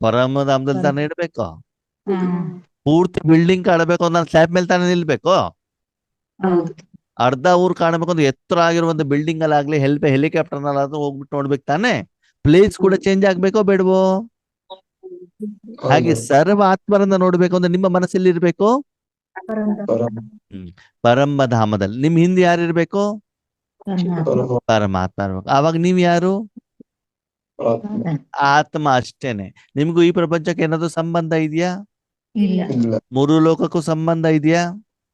ಪರಮಧಾಮದಲ್ಲಿ ತಾನೇ ಇಡ್ಬೇಕು. ಹಾ, ಪೂರ್ತಿ ಬಿಲ್ಡಿಂಗ್ ಕಾಣಬೇಕು ಅಂದ್ರೆ ನಾನು ಸ್ಲ್ಯಾಬ್ ಮೇಲೆ ತಾನೇ ನಿಲ್ಬೇಕು. ಹೌದು ಅರ್ಧ ಊರ್ ಕಾಣಬೇಕು ಅಂದ್ರೆ ಎತ್ತರ ಆಗಿರೋ ಒಂದು ಬಿಲ್ಡಿಂಗ್ ಅಲ್ಲಾಗ್ಲಿ ಹೆಲಿಕಾಪ್ಟರ್ ನಲ್ಲಾದ್ರೂ ಹೋಗ್ಬಿಟ್ಟು ನೋಡ್ಬೇಕು ತಾನೆ. ಪ್ಲೇಸ್ ಕೂಡ ಚೇಂಜ್ ಆಗ್ಬೇಕೋ ಬೇಡವೋ? ಹಾಗೆ ಸರ್ವ ಆತ್ಮರನ್ನ ನೋಡ್ಬೇಕು ಅಂದ್ರೆ ನಿಮ್ಮ ಮನಸ್ಸಲ್ಲಿ ಇರ್ಬೇಕು ಪರಮಧಾಮದಲ್ಲಿ. ನಿಮ್ ಹಿಂದೆ ಯಾರು ಇರ್ಬೇಕು? ಪರಮಾತ್ಮ. ಪರಮಾತ್ಮ ಇರ್ಬೇಕು. ಆವಾಗ ನೀವ್ ಯಾರು? ಆತ್ಮ ಅಷ್ಟೇನೆ. ನಿಮ್ಗೂ ಈ ಪ್ರಪಂಚಕ್ಕೆ ಏನಾದ್ರು ಸಂಬಂಧ ಇದೆಯಾ? ಇಲ್ಲ ಮೂರು ಲೋಕಕ್ಕೂ ಸಂಬಂಧ ಇದೆಯಾ?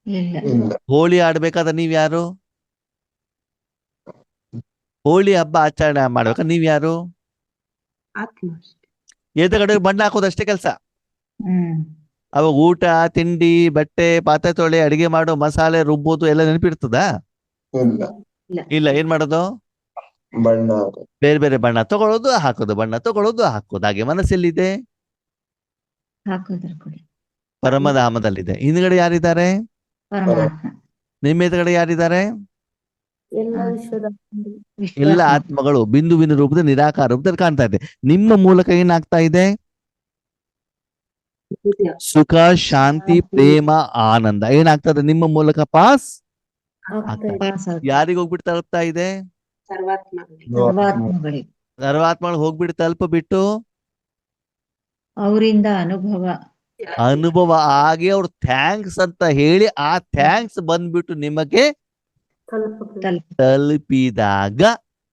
ಇಲ್ಲ ಹೋಳಿ ಆಡ್ಬೇಕಾದ್ರೆ ನೀವ್ ಯಾರು? ಹೋಳಿ ಹಬ್ಬ ಆಚರಣೆ ಮಾಡ್ಬೇಕಾದ್ರೆ ನೀವ್ ಯಾರು? ಆತ್ಮ. ಎದುರುಗಡೆ ಬಣ್ಣ ಹಾಕೋದಷ್ಟೇ ಕೆಲ್ಸ. ಹ್ಮ್ ಅವಾಗ ಊಟ ತಿಂಡಿ ಬಟ್ಟೆ ಪಾತ್ರೆ ತೊಳೆ ಅಡಿಗೆ ಮಾಡೋ ಮಸಾಲೆ ರುಬ್ಬೋದು ಎಲ್ಲ ನೆನಪಿರ್ತದ? ಇಲ್ಲ. ಏನ್ ಮಾಡೋದು? ಬಣ್ಣ ಬೇರೆ ಬೇರೆ ಬಣ್ಣ ತಗೊಳ್ಳೋದು ಹಾಕೋದು, ಬಣ್ಣ ತಗೊಳ್ಳೋದು ಹಾಕೋದು. ಹಾಗೆ ಮನಸ್ಸಲ್ಲಿದೆ ಹಾಕೋದ್ರ ಕೂಡ ಪರಮಧಾಮದಲ್ಲಿದೆ. ಹಿಂದ್ಗಡೆ ಯಾರಿದ್ದಾರೆ? ಪರಮಾತ್ಮ. ನಿಮ್ಮ ಎದುರುಗಡೆ ಯಾರಿದ್ದಾರೆ? ಎಲ್ಲ ವಿಶ್ವದ ಎಲ್ಲ ವಿಶ್ವಾಸ. ಆತ್ಮಗಳು ಬಿಂದುವಿನ ರೂಪದಲ್ಲಿ ನಿರಾಕಾರ ರೂಪದಲ್ಲಿ ಕಾಣ್ತಾ ಇದೆ. ನಿಮ್ಮ ಮೂಲಕ ಏನಾಗ್ತಾ ಇದೆ? ಸುಖ ಶಾಂತಿ ಪ್ರೇಮ ಆನಂದ ಏನಾಗ್ತದೆ ನಿಮ್ಮ ಮೂಲಕ ಪಾಸ್ ಆಗ್ತಾ ಇದೆ. ಪಾಸ್ ಆಗುತ್ತೆ. ಯಾರಿಗೆ ಹೋಗ್ಬಿಟ್ಟು ತಲುಪ್ತಾ ಇದೆ? ಸರ್ವಾತ್ಮಗಳಿಗೆ. ಸರ್ವಾತ್ಮಗಳಿಗೆ ಸರ್ವಾತ್ಮಗಳು ಹೋಗ್ಬಿಟ್ಟು ತಲುಪಬಿಟ್ಟು ಅವರಿಂದ ಅನುಭವ ಆಗಿ ಅವ್ರು ಥ್ಯಾಂಕ್ಸ್ ಅಂತ ಹೇಳಿ ಆ ಥ್ಯಾಂಕ್ಸ್ ಬಂದ್ಬಿಟ್ಟು ನಿಮಗೆ ತಲುಪಬೇಕು. ತಲುಪಿದಾಗ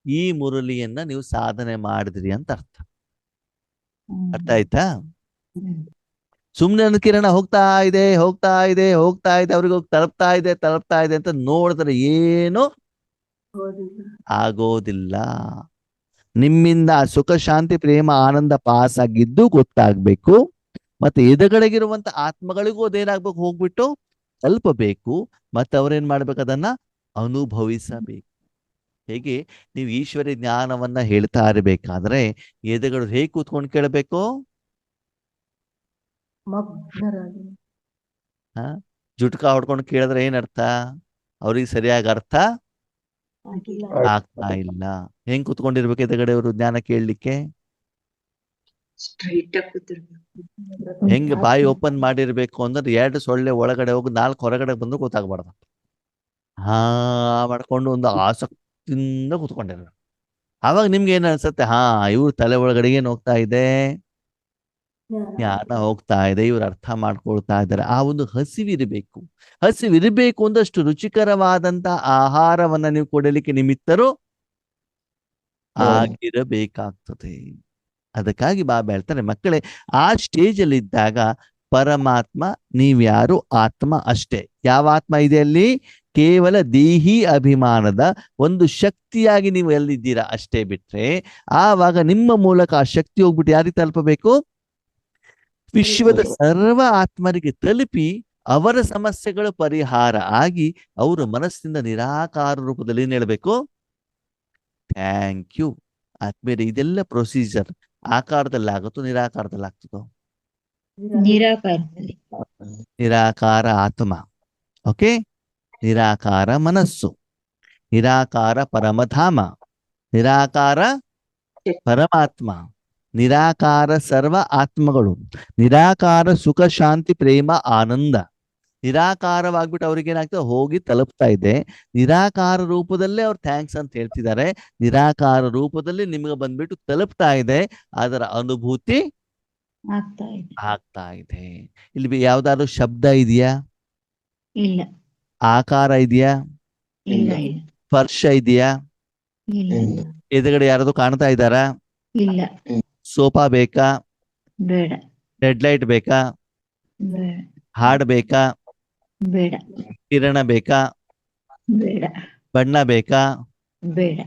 ಈ ಮುರಳಿಯನ್ನ ನೀವು ಸಾಧನೆ ಮಾಡಿದ್ರಿ ಅಂತ ಅರ್ಥ. ಅರ್ಥ ಆಯ್ತಾ? ಸುಮ್ನೆ ಒಂದು ಕಿರಣ ಹೋಗ್ತಾ ಇದೆ ಹೋಗ್ತಾ ಇದೆ ಹೋಗ್ತಾ ಇದೆ ಅವ್ರಿಗೆ ಹೋಗಿ ತಲುಪ್ತಾ ಇದೆ ಅಂತ ನೋಡಿದ್ರೆ ಏನು ಹೌದಿಲ್ಲ. ಆಗೋದಿಲ್ಲ. ನಿಮ್ಮಿಂದ ಸುಖ ಶಾಂತಿ ಪ್ರೇಮ ಆನಂದ ಪಾಸ್ ಆಗಿದ್ದು ಗೊತ್ತಾಗ್ಬೇಕು. ಮತ್ತೆ ಎದುರುಗಡೆಗಿರುವಂತ ಆತ್ಮಗಳಿಗೂ ಅದೇನಾಗ್ಬೇಕು, ಹೋಗ್ಬಿಟ್ಟು ತಲುಪಬೇಕು. ಮತ್ತೆ ಅವ್ರೇನ್ ಮಾಡ್ಬೇಕು, ಅದನ್ನ ಅನುಭವಿಸಬೇಕು. ಹೇಗೆ ನೀವು ಈಶ್ವರಿ ಜ್ಞಾನವನ್ನ ಹೇಳ್ತಾ ಇರಬೇಕಾದ್ರೆ ಎದುರುಗಡೆ ಹೇಗೆ ಕೂತ್ಕೊಂಡು ಕೇಳಬೇಕು? ಮಗ್ನರಾಗಿ ಜುಟ್ಕ ಹೊಡ್ಕೊಂಡು ಕೇಳಿದ್ರೆ ಏನರ್ಥ? ಅವ್ರಿಗೆ ಸರಿಯಾಗಿ ಅರ್ಥ ಆಗಿಲ್ಲ. ಆಗ್ತಾ ಇಲ್ಲ. ಹೆಂಗ್ ಕೂತ್ಕೊಂಡಿರ್ಬೇಕು ಎದುರುಗಡೆ ಅವರು ಜ್ಞಾನ ಕೇಳಲಿಕ್ಕೆ? ಸ್ಟ್ರೈಟ್ ಆಗಿ ಕೂತಿರ್ಬೇಕು. ಹೆಂಗ್ ಬಾಯಿ ಓಪನ್ ಮಾಡಿರ್ಬೇಕು ಅಂದ್ರೆ 2 ಸೊಳ್ಳೆ ಒಳಗಡೆ ಹೋಗಿ 4 ಹೊರಗಡೆ ಬಂದು ಗೊತ್ತಾಗ್ಬಾರ್ದು. ಮಾಡ್ಕೊಂಡು ಒಂದು ಆಸಕ್ತಿಯಿಂದ ಕೂತ್ಕೊಂಡಿರ್ಬೇಕು. ಅವಾಗ ನಿಮ್ಗೆ ಏನ್ ಅನ್ಸುತ್ತೆ? ಇವ್ರ ತಲೆ ಒಳಗಡೆ ಏನ್ ಹೋಗ್ತಾ ಇದೆ? ಜ್ಞಾನ ಹೋಗ್ತಾ ಇದೆ, ಇವ್ರು ಅರ್ಥ ಮಾಡ್ಕೊಳ್ತಾ ಇದ್ದಾರೆ. ಆ ಒಂದು ಹಸಿವಿರಬೇಕು. ಹಸಿವಿರಬೇಕು ಅಂದಷ್ಟು ರುಚಿಕರವಾದಂತ ಆಹಾರವನ್ನ ನೀವು ಕೊಡಲಿಕ್ಕೆ ನಿಮಿತ್ತರು ಆಗಿರಬೇಕಾಗ್ತದೆ. ಅದಕ್ಕಾಗಿ ಬಾಬಾ ಹೇಳ್ತಾರೆ, ಮಕ್ಕಳೇ, ಆ ಸ್ಟೇಜಲ್ಲಿ ಇದ್ದಾಗ ಪರಮಾತ್ಮ ನೀವ್ಯಾರು ಆತ್ಮ ಅಷ್ಟೇ. ಯಾವ ಆತ್ಮ ಇದೆ ಅಲ್ಲಿ? ಕೇವಲ ದೇಹಿ ಅಭಿಮಾನದ ಒಂದು ಶಕ್ತಿಯಾಗಿ ನೀವು ಎಲ್ಲಿದ್ದೀರಾ ಅಷ್ಟೇ ಬಿಟ್ರೆ, ಆವಾಗ ನಿಮ್ಮ ಮೂಲಕ ಆ ಶಕ್ತಿ ಹೋಗ್ಬಿಟ್ಟು ಯಾರಿಗೆ ತಲುಪಬೇಕು? ವಿಶ್ವದ ಸರ್ವ ಆತ್ಮರಿಗೆ ತಲುಪಿ ಅವರ ಸಮಸ್ಯೆಗಳ ಪರಿಹಾರ ಆಗಿ ಅವರು ಮನಸ್ಸಿನಿಂದ ನಿರಾಕಾರ ರೂಪದಲ್ಲಿ ಏನ್ ಹೇಳ್ಬೇಕು? ಥ್ಯಾಂಕ್ ಯು ಆತ್ಮೇಲೆ. ಇದೆಲ್ಲ ಪ್ರೊಸೀಜರ್ ಆಕಾರದಲ್ಲಿ ಆಗುತ್ತೋ ನಿರಾಕಾರದಲ್ಲಿ ಆಗ್ತದೋ? ನಿರಾಕಾರದಲ್ಲಿ. ನಿರಾಕಾರ ಆತ್ಮ, ಓಕೆ, ನಿರಾಕಾರ ಮನಸ್ಸು, ನಿರಾಕಾರ ಪರಮಧಾಮ, ನಿರಾಕಾರ ಪರಮಾತ್ಮ, ನಿರಾಕಾರ ಸರ್ವ ಆತ್ಮಗಳು, ನಿರಾಕಾರ ಸುಖ ಶಾಂತಿ ಪ್ರೇಮ ಆನಂದ. ನಿರಾಕಾರವಾಗ್ಬಿಟ್ಟು ಅವ್ರಿಗೆ ಏನಾಗ್ತದೆ? ಹೋಗಿ ತಲುಪ್ತಾ ಇದೆ. ನಿರಾಕಾರ ರೂಪದಲ್ಲೇ ಅವ್ರು ಥ್ಯಾಂಕ್ಸ್ ಅಂತ ಹೇಳ್ತಿದ್ದಾರೆ. ನಿರಾಕಾರ ರೂಪದಲ್ಲಿ ನಿಮ್ಗೆ ಬಂದ್ಬಿಟ್ಟು ತಲುಪ್ತಾ ಇದೆ. ಅದರ ಅನುಭೂತಿ ಆಗ್ತಾ ಇದೆ. ಇಲ್ಲಿ ಯಾವ್ದಾದ್ರು ಶಬ್ದ ಇದೆಯಾ? ಇಲ್ಲ. ಆಕಾರ ಇದೆಯಾ? ಇಲ್ಲ. ಇಲ್ಲ. ಸ್ಪರ್ಶ ಇದೆಯಾ? ಇಲ್ಲ. ಎದುರುಗಡೆ ಯಾರಾದ್ರು ಕಾಣ್ತಾ ಇದ್ದಾರಾ? ಇಲ್ಲ. ಸೋಫಾ ಬೇಕಾ? ಬೇಡ. ರೆಡ್ ಲೈಟ್ ಬೇಕಾ? ಬೇಡ. ಹಾಡ್ ಬೇಕಾ? ಬೇಡ. ಕಿರಣ ಬೇಕಾ? ಬೇಡ. ಬಣ್ಣ ಬೇಕಾ? ಬೇಡ.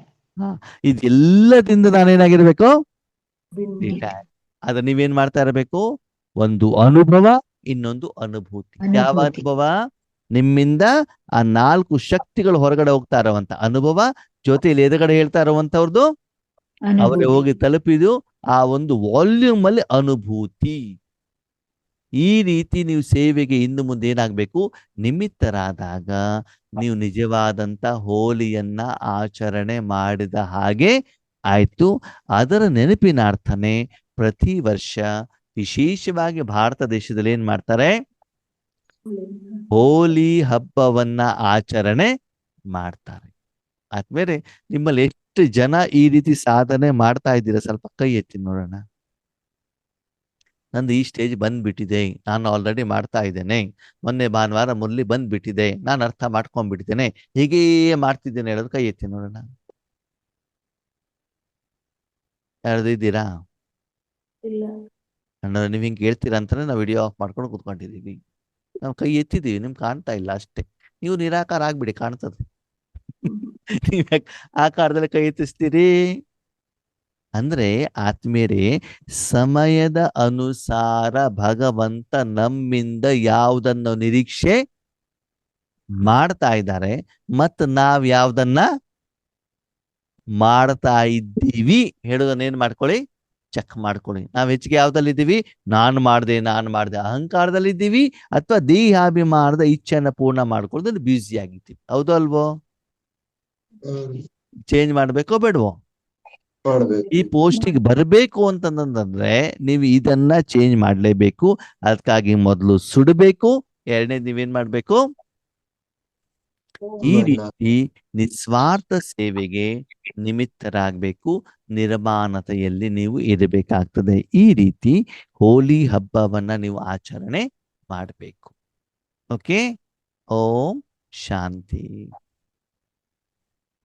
ಇದೆಲ್ಲದಿಂದ ನಾನೇನಾಗಿರ್ಬೇಕು? ಬಿಂದು. ಅದ ನೀವೇನ್ ಮಾಡ್ತಾ ಇರಬೇಕು? ಒಂದು ಅನುಭವ, ಇನ್ನೊಂದು ಅನುಭೂತಿ. ಯಾವ ಅನುಭವ? ನಿಮ್ಮಿಂದ ಆ 4 ಶಕ್ತಿಗಳು ಹೊರಗಡೆ ಹೋಗ್ತಾ ಇರುವಂತ ಅನುಭವ, ಜೊತೆಯಲ್ಲಿ ಎದುರುಗಡೆ ಹೇಳ್ತಾ ಇರುವಂತವ್ರದ್ದು ಅವರೇ ಹೋಗಿ ತಲುಪಿದು ಆ ಒಂದು ವಾಲ್ಯೂಮ್ ಅಲ್ಲಿ ಅನುಭೂತಿ. ಈ ರೀತಿ ನೀವು ಸೇವೆಗೆ ಇನ್ನು ಮುಂದೆ ಏನಾಗ್ಬೇಕು? ನಿಮಿತ್ತರಾದಾಗ ನೀವು ನಿಜವಾದಂತ ಹೋಲಿಯನ್ನ ಆಚರಣೆ ಮಾಡಿದ ಹಾಗೆ ಆಯ್ತು. ಅದರ ನೆನಪಿನಾರ್ಥನೆ ಪ್ರತಿ ವರ್ಷ ವಿಶೇಷವಾಗಿ ಭಾರತ ದೇಶದಲ್ಲಿ ಏನ್ ಮಾಡ್ತಾರೆ? ಹೋಲಿ ಹಬ್ಬವನ್ನ ಆಚರಣೆ ಮಾಡ್ತಾರೆ. ಆದ್ಮೇಲೆ ನಿಮ್ಮಲ್ಲಿ ಎಷ್ಟು ಜನ ಈ ರೀತಿ ಸಾಧನೆ ಮಾಡ್ತಾ ಇದ್ದೀರಾ? ಸ್ವಲ್ಪ ಕೈ ಎತ್ತಿ ನೋಡೋಣ. ನಂದು ಈ ಸ್ಟೇಜ್ ಬಂದ್ಬಿಟ್ಟಿದೆ, ನಾನು ಆಲ್ರೆಡಿ ಮಾಡ್ತಾ ಇದ್ದೇನೆ, ಮೊನ್ನೆ ಭಾನುವಾರ ಮುರಳಿ ಬಂದ್ಬಿಟ್ಟಿದೆ, ನಾನು ಅರ್ಥ ಮಾಡ್ಕೊಂಡ್ಬಿಟ್ಟಿದ್ದೇನೆ, ಹೀಗೇ ಮಾಡ್ತಿದ್ದೇನೆ ಹೇಳೋದು ಕೈ ಎತ್ತಿ ನೋಡೋಣ. ಯಾರ್ದು ಇದ್ದೀರಾ? ಇಲ್ಲ. ಅಣ್ಣ ನೀವ್ ಹಿಂಗೆ ಹೇಳ್ತೀರಾ ಅಂತಾನೆ ನಾವು ವಿಡಿಯೋ ಆಫ್ ಮಾಡ್ಕೊಂಡು ಕೂತ್ಕೊಂಡಿದೀವಿ. ನಾವು ಕೈ ಎತ್ತಿದೀವಿ, ನಿಮ್ಗೆ ಕಾಣ್ತಾ ಇಲ್ಲ ಅಷ್ಟೇ. ನೀವು ನಿರಾಕಾರ ಆಗ್ಬಿಡಿ, ಕಾಣ್ತದೆ. ನೀವ್ ಆಕಾರದಲ್ಲಿ ಕೈ ಎತ್ತಿಸ್ತೀರಿ ಅಂದ್ರೆ ಆತ್ಮೀಯರೇ, ಸಮಯದ ಅನುಸಾರ ಭಗವಂತ ನಮ್ಮಿಂದ ಯಾವುದನ್ನು ನಿರೀಕ್ಷೆ ಮಾಡ್ತಾ ಇದ್ದಾರೆ ಮತ್ತು ನಾವ್ ಯಾವ್ದನ್ನ ಮಾಡ್ತಾ ಇದ್ದೀವಿ ಹೇಳೋದನ್ನ ಏನ್ ಮಾಡ್ಕೊಳ್ಳಿ? ಚೆಕ್ ಮಾಡ್ಕೊಳ್ಳಿ. ನಾವ್ ಹೆಚ್ಚಿಗೆ ಯಾವ್ದಲ್ಲಿದ್ದೀವಿ? ನಾನು ಮಾಡ್ದೆ ಅಹಂಕಾರದಲ್ಲಿ ಇದ್ದೀವಿ, ಅಥವಾ ದೇಹಾಭಿಮಾನದ ಇಚ್ಛೆಯನ್ನ ಪೂರ್ಣ ಮಾಡ್ಕೊಳ್ಳೋದ್ರಲ್ಲಿ ಬ್ಯುಸಿ ಆಗಿದ್ದೀವಿ. ಹೌದು ಅಲ್ವೋ? ಚೇಂಜ್ ಮಾಡ್ಬೇಕೋ ಬೇಡವೋ? ಈ ಪೋಸ್ಟಿಗೆ ಬರಬೇಕು ಅಂತಂದ್ರೆ ನೀವು ಇದನ್ನ ಚೇಂಜ್ ಮಾಡ್ಲೇಬೇಕು. ಅದಕ್ಕಾಗಿ ಮೊದಲು ಸುಡಬೇಕು, ಎರಡನೇದು ನೀವೇನ್ ಮಾಡ್ಬೇಕು? ಈ ರೀತಿ ನಿಸ್ವಾರ್ಥ ಸೇವೆಗೆ ನಿಮಿತ್ತರಾಗಬೇಕು, ನಿರ್ಮಾಣತೆಯಲ್ಲಿ ನೀವು ಇರಬೇಕಾಗ್ತದೆ. ಈ ರೀತಿ ಹೋಲಿ ಹಬ್ಬವನ್ನ ನೀವು ಆಚರಣೆ ಮಾಡಬೇಕು. ಓಕೆ. ಓಂ ಶಾಂತಿ.